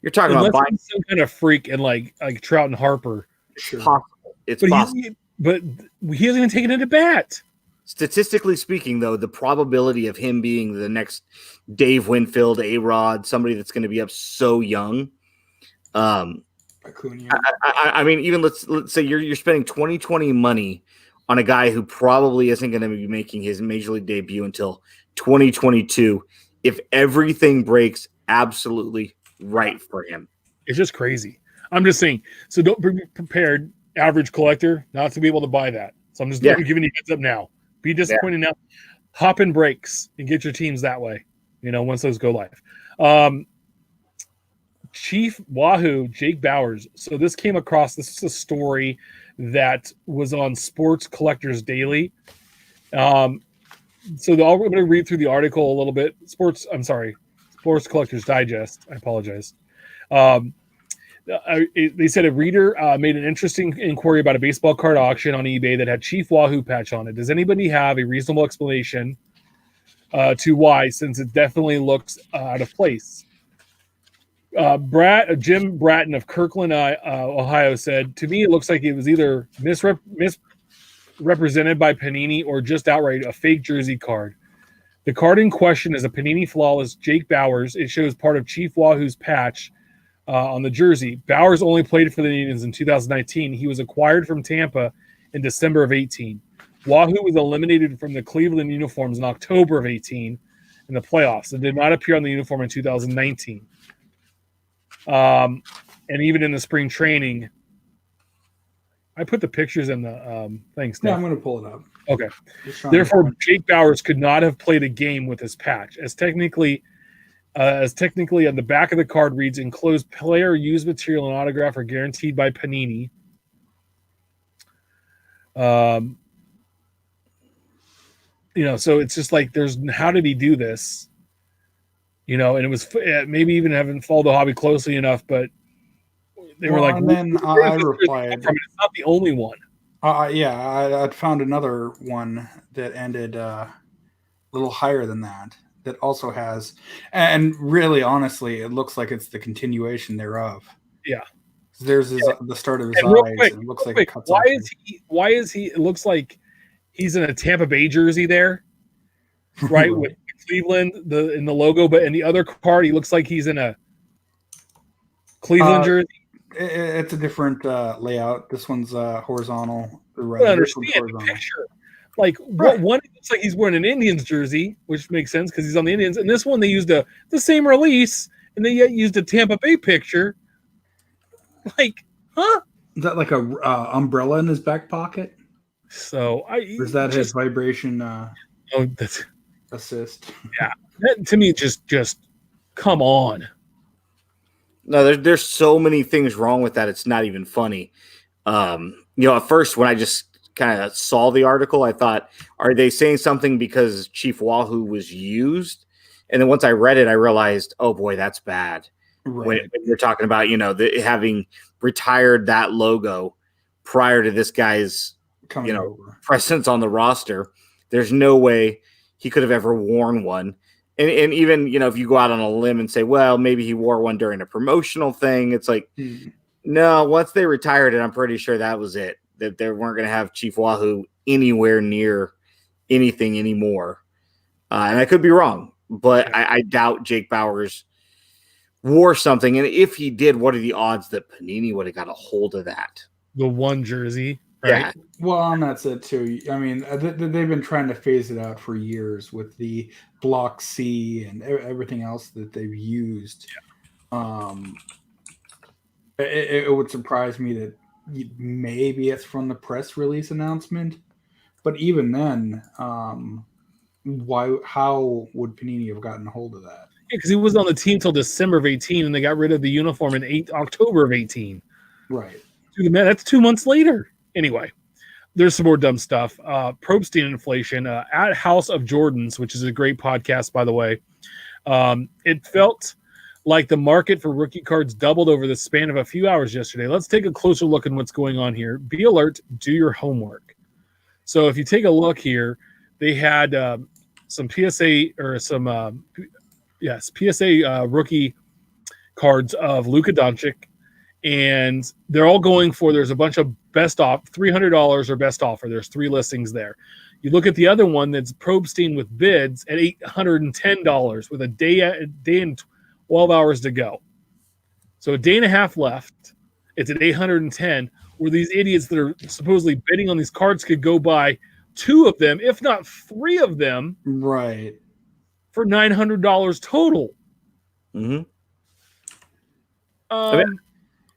you're talking about buying some kind of freak and like Trout and Harper. Sure. Possible. It's possible. But he hasn't even taken it at bat. Statistically speaking, though, the probability of him being the next Dave Winfield, A-Rod, somebody that's going to be up so young. I mean, even let's say you're spending 2020 money on a guy who probably isn't going to be making his major league debut until 2022. If everything breaks absolutely right for him, it's just crazy. I'm just saying. So don't be prepared, average collector, not to be able to buy that. So I'm just giving you heads up now. Be disappointed now. Hop in breaks and get your teams that way. You know, once those go live. Chief Wahoo, Jake Bowers. So this came across. This is a story that was on Sports Collectors Daily. So I'm going to read through the article a little bit. Sports Collectors Digest. I apologize. They said a reader made an interesting inquiry about a baseball card auction on eBay that had Chief Wahoo patch on it. Does anybody have a reasonable explanation to why, since it definitely looks out of place? Jim Bratton of Kirkland, Ohio said, to me, it looks like it was either misrepresented by Panini or just outright a fake jersey card. The card in question is a Panini Flawless Jake Bowers. It shows part of Chief Wahoo's patch on the jersey. Bowers only played for the Indians in 2019. He was acquired from Tampa in December of 18. Wahoo was eliminated from the Cleveland uniforms in October of 18 in the playoffs. It did not appear on the uniform in 2019. And even in the spring training, I put the pictures in the thing. Yeah, I'm going to pull it up. Okay. Therefore, Jake Bauers could not have played a game with his patch, as technically on the back of the card reads, enclosed player used material and autograph are guaranteed by Panini. So it's just like how did he do this? And it was maybe even haven't followed the hobby closely enough, but they were like, and then I replied, it's not the only one. I'd found another one that ended a little higher than that also has, and really, honestly, it looks like it's the continuation thereof. Yeah. There's the start of his eyes. Quick, and it looks like quick, it cuts why is he? It looks like he's in a Tampa Bay jersey there, right? With Cleveland in the logo, but in the other card, he looks like he's in a Cleveland jersey. It's a different layout. This one's horizontal. I don't understand the picture. Like one looks like he's wearing an Indians jersey, which makes sense because he's on the Indians. And this one they used the same release, and they used a Tampa Bay picture. Like, huh? Is that like a umbrella in his back pocket? So or is that his vibration assist? Yeah, that, to me, just come on. No, there's so many things wrong with that. It's not even funny. At first when I just kind of saw the article, I thought, are they saying something because Chief Wahoo was used? And then once I read it, I realized, oh boy, that's bad. Right. When you're talking about, having retired that logo prior to this guy's, presence on the roster, there's no way he could have ever worn one. And even, if you go out on a limb and say, well, maybe he wore one during a promotional thing, it's like, no, once they retired it, I'm pretty sure that was it, that they weren't going to have Chief Wahoo anywhere near anything anymore. And I could be wrong, but I doubt Jake Bauers wore something. And if he did, what are the odds that Panini would have got a hold of that? The one jersey. Right? Yeah. Well, and that's it too. I mean, they've been trying to phase it out for years with the Block C and everything else that they've used. Yeah. It would surprise me that maybe it's from the press release announcement, but even then, how would Panini have gotten a hold of that? Yeah, because he was on the team till December of 18, and they got rid of the uniform in October of 18. Right. That's 2 months later. Anyway, there's some more dumb stuff. Probstein inflation at House of Jordans, which is a great podcast, by the way. It felt like the market for rookie cards doubled over the span of a few hours yesterday. Let's take a closer look at what's going on here. Be alert, do your homework. So if you take a look here, they had some PSA or some PSA rookie cards of Luka Doncic, and they're all going for, there's a bunch of best off, $300 or best offer. There's 3 listings there. You look at the other one that's Probstein with bids at $810 with a day and 12 hours to go. So a day and a half left. It's at $810, where these idiots that are supposedly bidding on these cards could go buy 2 of them, if not 3 of them, right, for $900 total. Mm-hmm.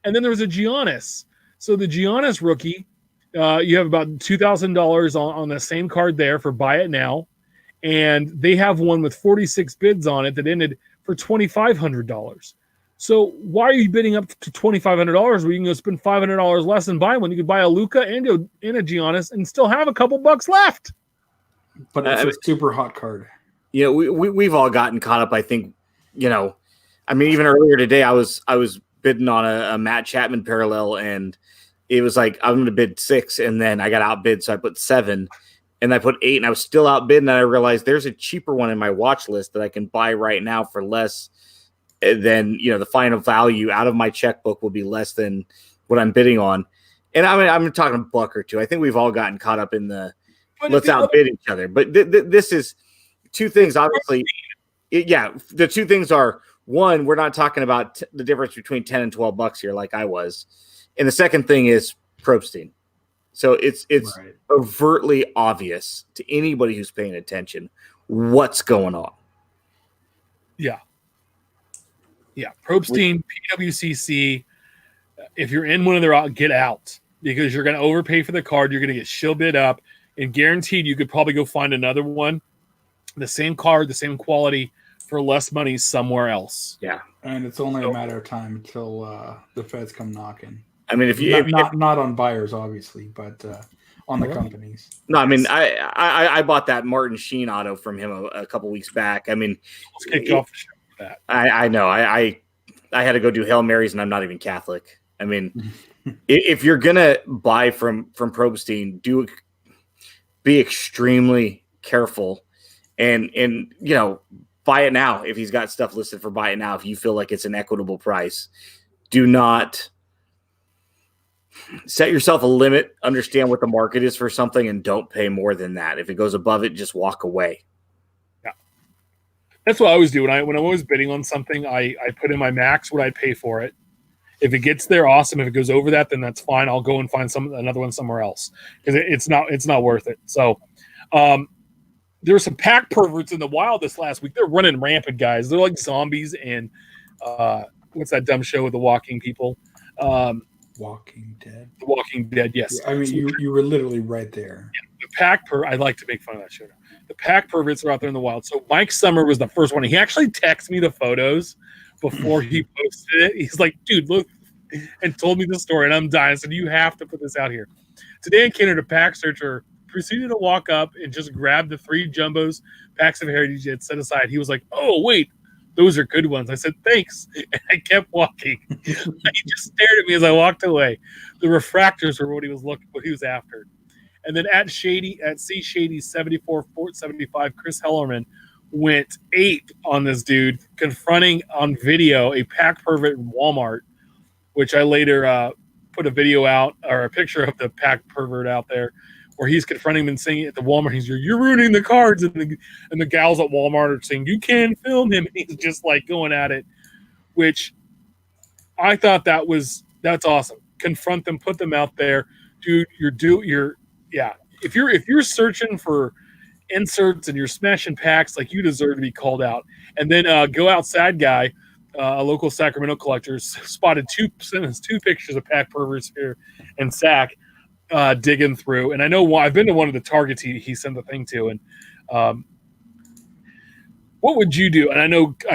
And then there was a Giannis. So the Giannis rookie, you have about $2,000 on the same card there for buy it now. And they have one with 46 bids on it that ended for $2,500. So why are you bidding up to $2,500 where you can go spend $500 less and buy one? You could buy a Luka and a Giannis and still have a couple bucks left. But it's a super hot card. We've all gotten caught up, I think, even earlier today, I was bidding on a Matt Chapman parallel, and it was like, I'm going to bid 6, and then I got outbid, so I put 7, and I put 8, and I was still outbid, and I realized there's a cheaper one in my watch list that I can buy right now for less than, the final value out of my checkbook will be less than what I'm bidding on. And I'm talking a buck or two. I think we've all gotten caught up in let's outbid each other. But this is 2 things, obviously. The 2 things are, one, we're not talking about the difference between $10 and $12 here like I was. And the second thing is Probstein. So it's Right. overtly obvious to anybody who's paying attention what's going on. Yeah. Probstein, PWCC. If you're in one of their, get out because you're going to overpay for the card. You're going to get shill bid up, and guaranteed you could probably go find another one, the same card, the same quality for less money somewhere else. Yeah, and it's only a matter of time until the feds come knocking. I mean, not on buyers, obviously, but on the companies. No, I mean, I bought that Martin Sheen auto from him a couple weeks back. I mean, let's kick off the show with that. I know. I had to go do Hail Marys, and I'm not even Catholic. I mean, if you're gonna buy from Probstein, be extremely careful, and buy it now if he's got stuff listed for buy it now. If you feel like it's an equitable price, do not set yourself a limit. Understand what the market is for something, and don't pay more than that. If it goes above it, just walk away. Yeah, that's what I always do when I'm always bidding on something. I put in my max what I pay for it. If it gets there, awesome. If it goes over that, then that's fine. I'll go and find another one somewhere else because it's not worth it. So, there were some pack perverts in the wild this last week. They're running rampant, guys. They're like zombies. And what's that dumb show with the walking people? Walking Dead. The Walking Dead. Yes. Yeah, I mean, you were literally right there. Yeah, the pack I like to make fun of that show. The pack perverts are out there in the wild. So Mike Summer was the first one. He actually texted me the photos before he posted it. He's like, dude, look, and told me the story, and I'm dying. I said, you have to put this out here. Today I encountered a pack searcher, proceeded to walk up and just grab the 3 jumbos, packs of heritage he had set aside. He was like, oh, wait, those are good ones. I said, thanks. And I kept walking. He just stared at me as I walked away. The refractors were what he was after. And then at C Shady 74-75, Chris Hellerman went ape on this dude, confronting on video a pack pervert in Walmart, which I later put a video out or a picture of the pack pervert out there where he's confronting him and saying at the Walmart, he's like, you're ruining the cards. And the gals at Walmart are saying, you can't film him. And he's just like going at it, which I thought that's awesome. Confront them, put them out there. Dude, if you're searching for inserts and you're smashing packs, like, you deserve to be called out. And then Go Outside Guy, a local Sacramento collector, spotted two pictures of pack perverts here in Sac digging through. And I know I've been to one of the Targets he sent the thing to. And what would you do? And I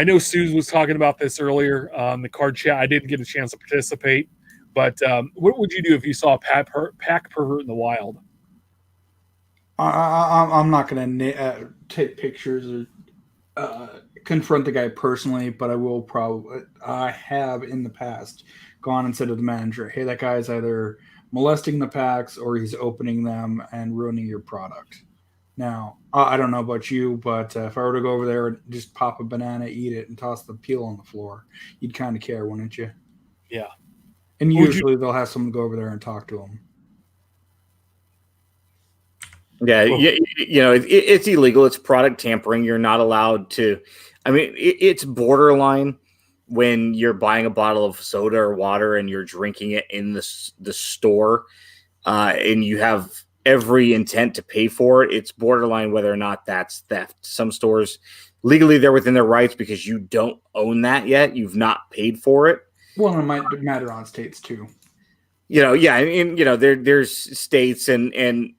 know Suze was talking about this earlier on the card chat. I didn't get a chance to participate, but what would you do if you saw a pack pervert in the wild? I'm not going to take pictures or confront the guy personally, but I have in the past gone and said to the manager, hey, that guy's either molesting the packs or he's opening them and ruining your product. Now, I don't know about you, but if I were to go over there and just pop a banana, eat it, and toss the peel on the floor, you'd kind of care, wouldn't you? Yeah. And usually they'll have someone go over there and talk to them. Yeah, it's illegal. It's product tampering. You're not allowed to. I mean, it's borderline when you're buying a bottle of soda or water and you're drinking it in the store, and you have every intent to pay for it. It's borderline whether or not that's theft. Some stores, legally, they're within their rights because you don't own that yet. You've not paid for it. Well, it might matter on states too. There's states and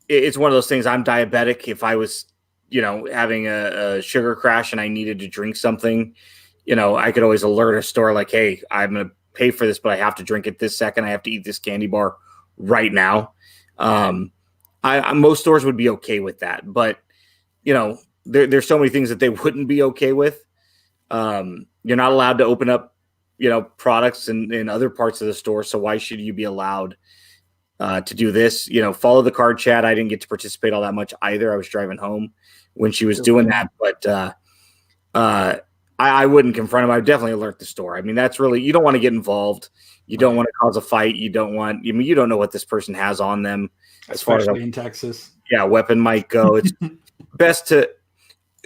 it's one of those things. I'm diabetic. If I was, having a sugar crash and I needed to drink something, I could always alert a store like, hey, I'm going to pay for this, but I have to drink it this second. I have to eat this candy bar right now. Most stores would be okay with that, but there's so many things that they wouldn't be okay with. You're not allowed to open up, products in other parts of the store. So why should you be allowed to do this? Follow the card chat. I didn't get to participate all that much either. I was driving home when she was doing that, but I wouldn't confront him. I would definitely alert the store. I mean, that's really, you don't want to get involved. You don't want to cause a fight. You don't know what this person has on them. Especially in Texas. Yeah, weapon might go. It's best to,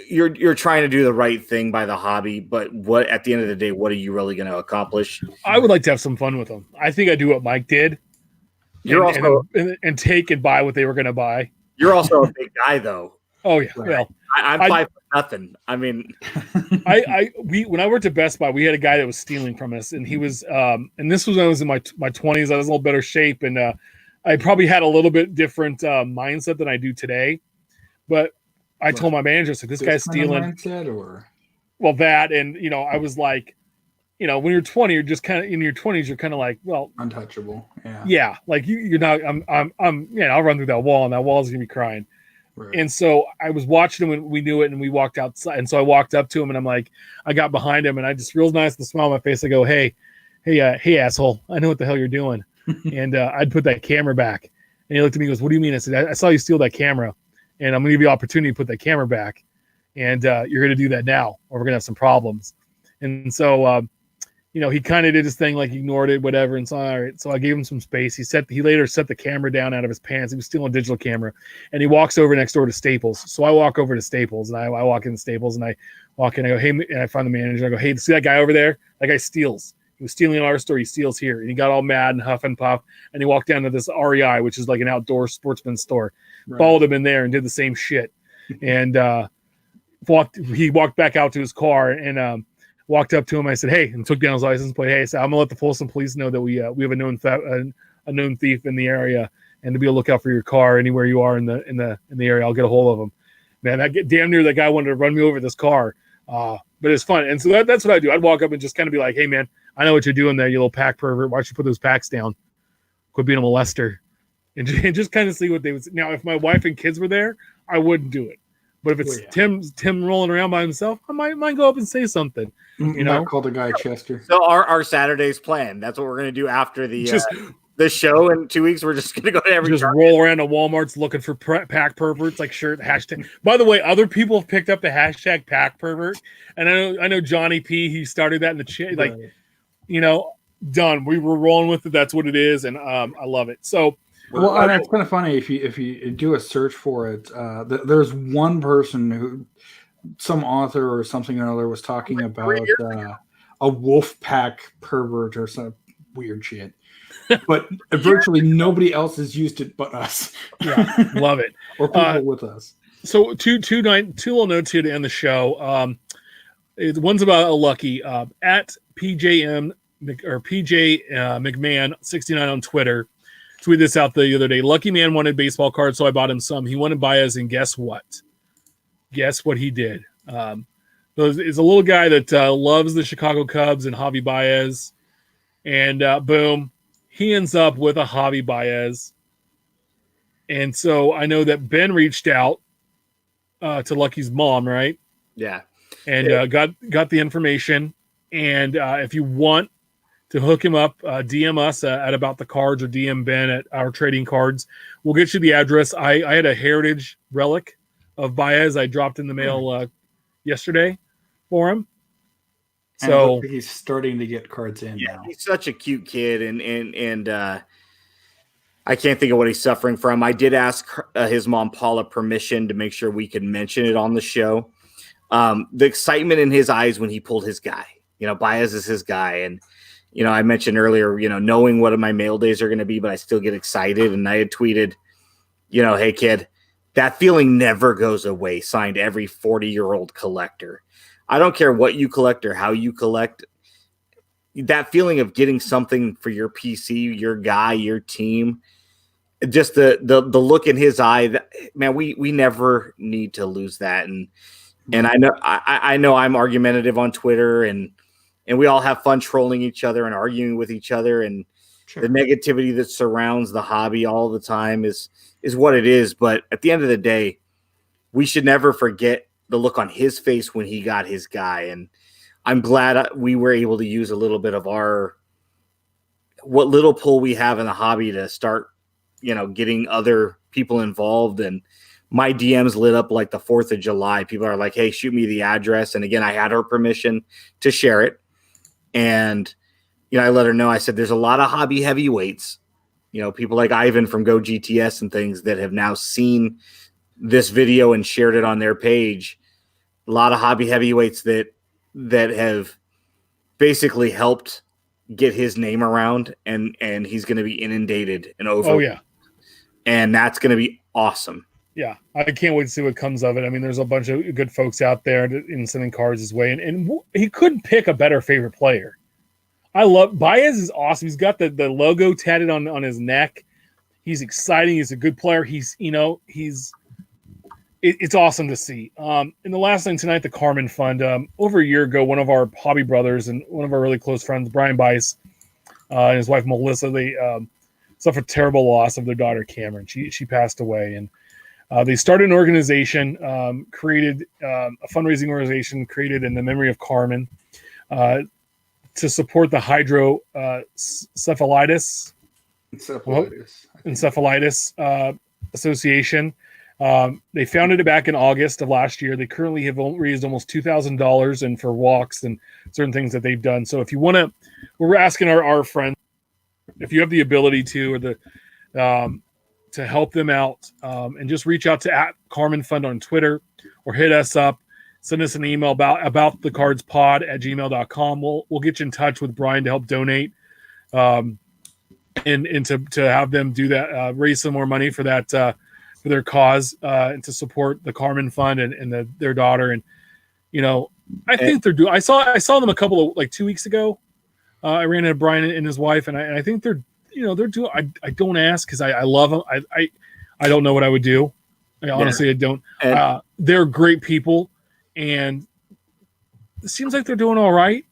you're trying to do the right thing by the hobby, but what at the end of the day, what are you really going to accomplish? I would like to have some fun with them. I think I do what Mike did. and take and buy what they were going to buy. You're also a big guy, though. Oh yeah, Right. well, I'm 5'0". I mean, when I worked at Best Buy, we had a guy that was stealing from us, and he was, and this was when I was in my 20s. I was in a little better shape, and I probably had a little bit different mindset than I do today. But I told my manager, like, this guy's stealing. Mindset or? Well, that, and I was like, when you're 20, you're just kind of in your 20s. You're kind of like, well, untouchable. Yeah. Yeah, like you're not. I'll run through that wall, and that wall's gonna be crying. Right. And so I was watching him, and we knew it, and we walked outside. And so I walked up to him, and I'm like, I got behind him, and I just real nice with a smile on my face. I go, hey, asshole, I know what the hell you're doing. And I'd put that camera back. And he looked at me and goes, what do you mean? I said, I saw you steal that camera, and I'm going to give you the opportunity to put that camera back. And you're going to do that now, or we're going to have some problems. And so, he kind of did his thing, like ignored it, whatever. And so, all right. So I gave him some space. He later set the camera down out of his pants. He was stealing a digital camera, and he walks over next door to Staples. So I walk over to Staples, and I walk in Staples, and I walk in. I go, hey, and I find the manager. I go, hey, see that guy over there? That guy steals. He was stealing in our store. He steals here. And he got all mad and huff and puff. And he walked down to this REI, which is like an outdoor sportsman store. Right. Followed him in there and did the same shit. And he walked back out to his car and walked up to him. I said, hey, and took down his license plate. Hey, I said, I'm gonna let the Folsom police know that we have a known thief in the area, and to be a lookout for your car anywhere you are in the area. I'll get a hold of him. Man, damn near that guy wanted to run me over with this car. But it's fun. And so that's what I do. I'd walk up and just kind of be like, hey man, I know what you're doing there, you little pack pervert. Why don't you put those packs down? Quit being a molester. And just kind of see what they would say. Now, if my wife and kids were there, I wouldn't do it. But if it's Tim rolling around by himself, I might go up and say something. Call the guy Chester. So our Saturday's plan. That's what we're going to do after the show in 2 weeks. We're just going to go to every roll around to Walmart's looking for pack perverts, like shirt hashtag. By the way, other people have picked up the hashtag pack pervert, and I know Johnny P. He started that in the chat. Like, done. We were rolling with it. That's what it is, and I love it. So. Well, and it's kind of funny if you do a search for it. There's one person who, some author or something or another, was talking about a wolf pack pervert or some weird shit. But virtually nobody else has used it but us. Yeah, love it. Or people with us. So two little notes here to end the show. One's about a lucky at PJM or PJ McMahon 69 on Twitter. Tweeted this out the other day. Lucky man wanted baseball cards, so I bought him some. He wanted Baez, and guess what? Guess what he did? It's a little guy that loves the Chicago Cubs and Javi Baez, and boom, he ends up with a Javi Baez. And so I know that Ben reached out to Lucky's mom, right? Yeah, and got the information. And if you want to hook him up, DM us at About the Cards or DM Ben at Our Trading Cards. We'll get you the address. I had a heritage relic of Baez I dropped in the mail yesterday for him. So he's starting to get cards in now. He's such a cute kid, and I can't think of what he's suffering from. I did ask his mom, Paula, permission to make sure we could mention it on the show. The excitement in his eyes when he pulled his guy. Baez is his guy, and I mentioned earlier, knowing what my mail days are going to be, but I still get excited. And I had tweeted, hey, kid, that feeling never goes away. Signed every 40-year-old collector. I don't care what you collect or how you collect. That feeling of getting something for your PC, your guy, your team, just the look in his eye, man, we never need to lose that. And I know I'm argumentative on Twitter, and we all have fun trolling each other and arguing with each other. And the negativity that surrounds the hobby all the time is what it is. But at the end of the day, we should never forget the look on his face when he got his guy. And I'm glad we were able to use a little bit of what little pull we have in the hobby to start, getting other people involved. And my DMs lit up like the 4th of July. People are like, hey, shoot me the address. And again, I had her permission to share it. And, I let her know, I said, there's a lot of hobby heavyweights, people like Ivan from Go GTS and things that have now seen this video and shared it on their page. A lot of hobby heavyweights that have basically helped get his name around, and he's going to be inundated and over. Oh yeah, and that's going to be awesome. Yeah, I can't wait to see what comes of it. I mean, there's a bunch of good folks out there in sending cards his way, and he couldn't pick a better favorite player. I love Baez is awesome. He's got the logo tatted on his neck. He's exciting. He's a good player. It's awesome to see. And the last thing tonight, the Carmen Fund. Over a year ago, one of our hobby brothers and one of our really close friends, Brian Bice, and his wife Melissa, they suffered a terrible loss of their daughter Cameron. She passed away, and they started an organization, created a fundraising organization created in the memory of Carmen to support the hydrocephalitis Association. They founded it back in August of last year. They currently have raised almost $2,000 and for walks and certain things that they've done. So if you want to, we're asking our friends, if you have the ability to, or to help them out, and just reach out to @CarmenFund on Twitter, or hit us up, send us an email about the cards pod at gmail.com. We'll get you in touch with Brian to help donate, and to have them do that, raise some more money for that, for their cause, and to support the Carmen Fund and their daughter. And, I think they're doing, I saw them a couple of 2 weeks ago. I ran into Brian and his wife, and I think they're doing, I don't ask because I love them. I don't know what I would do. Honestly, I don't. They're great people, and it seems like they're doing all right,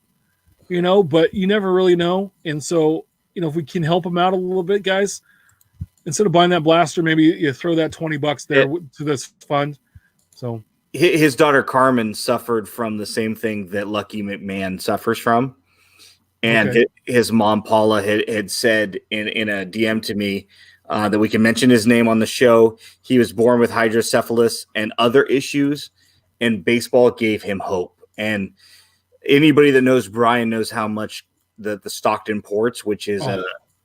but you never really know. And so, if we can help them out a little bit, guys, instead of buying that blaster, maybe you throw that $20 there to this fund. So his daughter Carmen suffered from the same thing that Lucky McMahon suffers from. And his mom, Paula, had said in a DM to me that we can mention his name on the show. He was born with hydrocephalus and other issues, and baseball gave him hope. And anybody that knows Brian knows how much the Stockton Ports, which is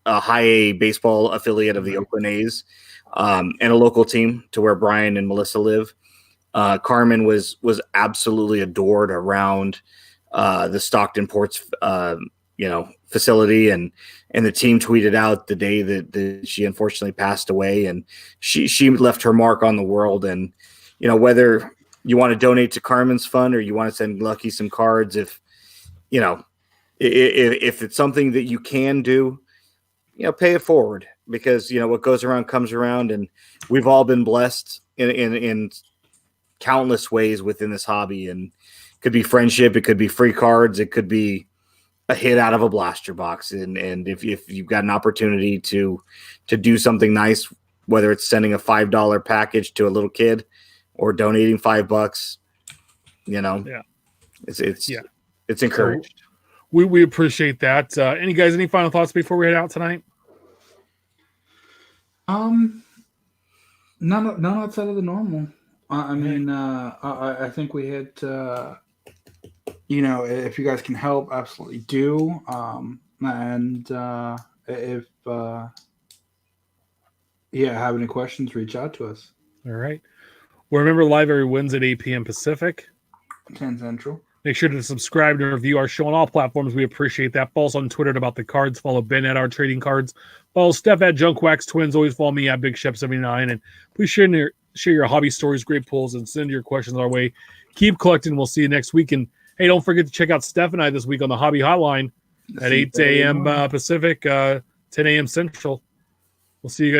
a high A baseball affiliate of the Oakland A's, and a local team to where Brian and Melissa live. Carmen was absolutely adored around the Stockton Ports facility, and the team tweeted out the day that she unfortunately passed away, and she left her mark on the world. And whether you want to donate to Carmen's fund or you want to send Lucky some cards, if it's something that you can do, pay it forward, because what goes around comes around, and we've all been blessed in countless ways within this hobby. And it could be friendship, it could be free cards, it could be a hit out of a blaster box. And if you've got an opportunity to do something nice, whether it's sending a $5 package to a little kid or donating $5, it's encouraged. So we appreciate that. Any final thoughts before we head out tonight? None outside of the normal. I think we had, if you guys can help, absolutely do. If have any questions, reach out to us. All right. Well, remember, live every Wednesday at 8 p.m. Pacific, 10 Central. Make sure to subscribe and review our show on all platforms. We appreciate that. Follow us on Twitter at About the Cards. Follow Ben at Our Trading Cards. Follow Steph at Junkwax Twins. Always follow me at Big Shep 79. And please share your hobby stories, great pulls, and send your questions our way. Keep collecting. We'll see you next week. And hey, don't forget to check out Steph and I this week on the Hobby Hotline at 8 a.m. Pacific, 10 a.m. Central. We'll see you guys.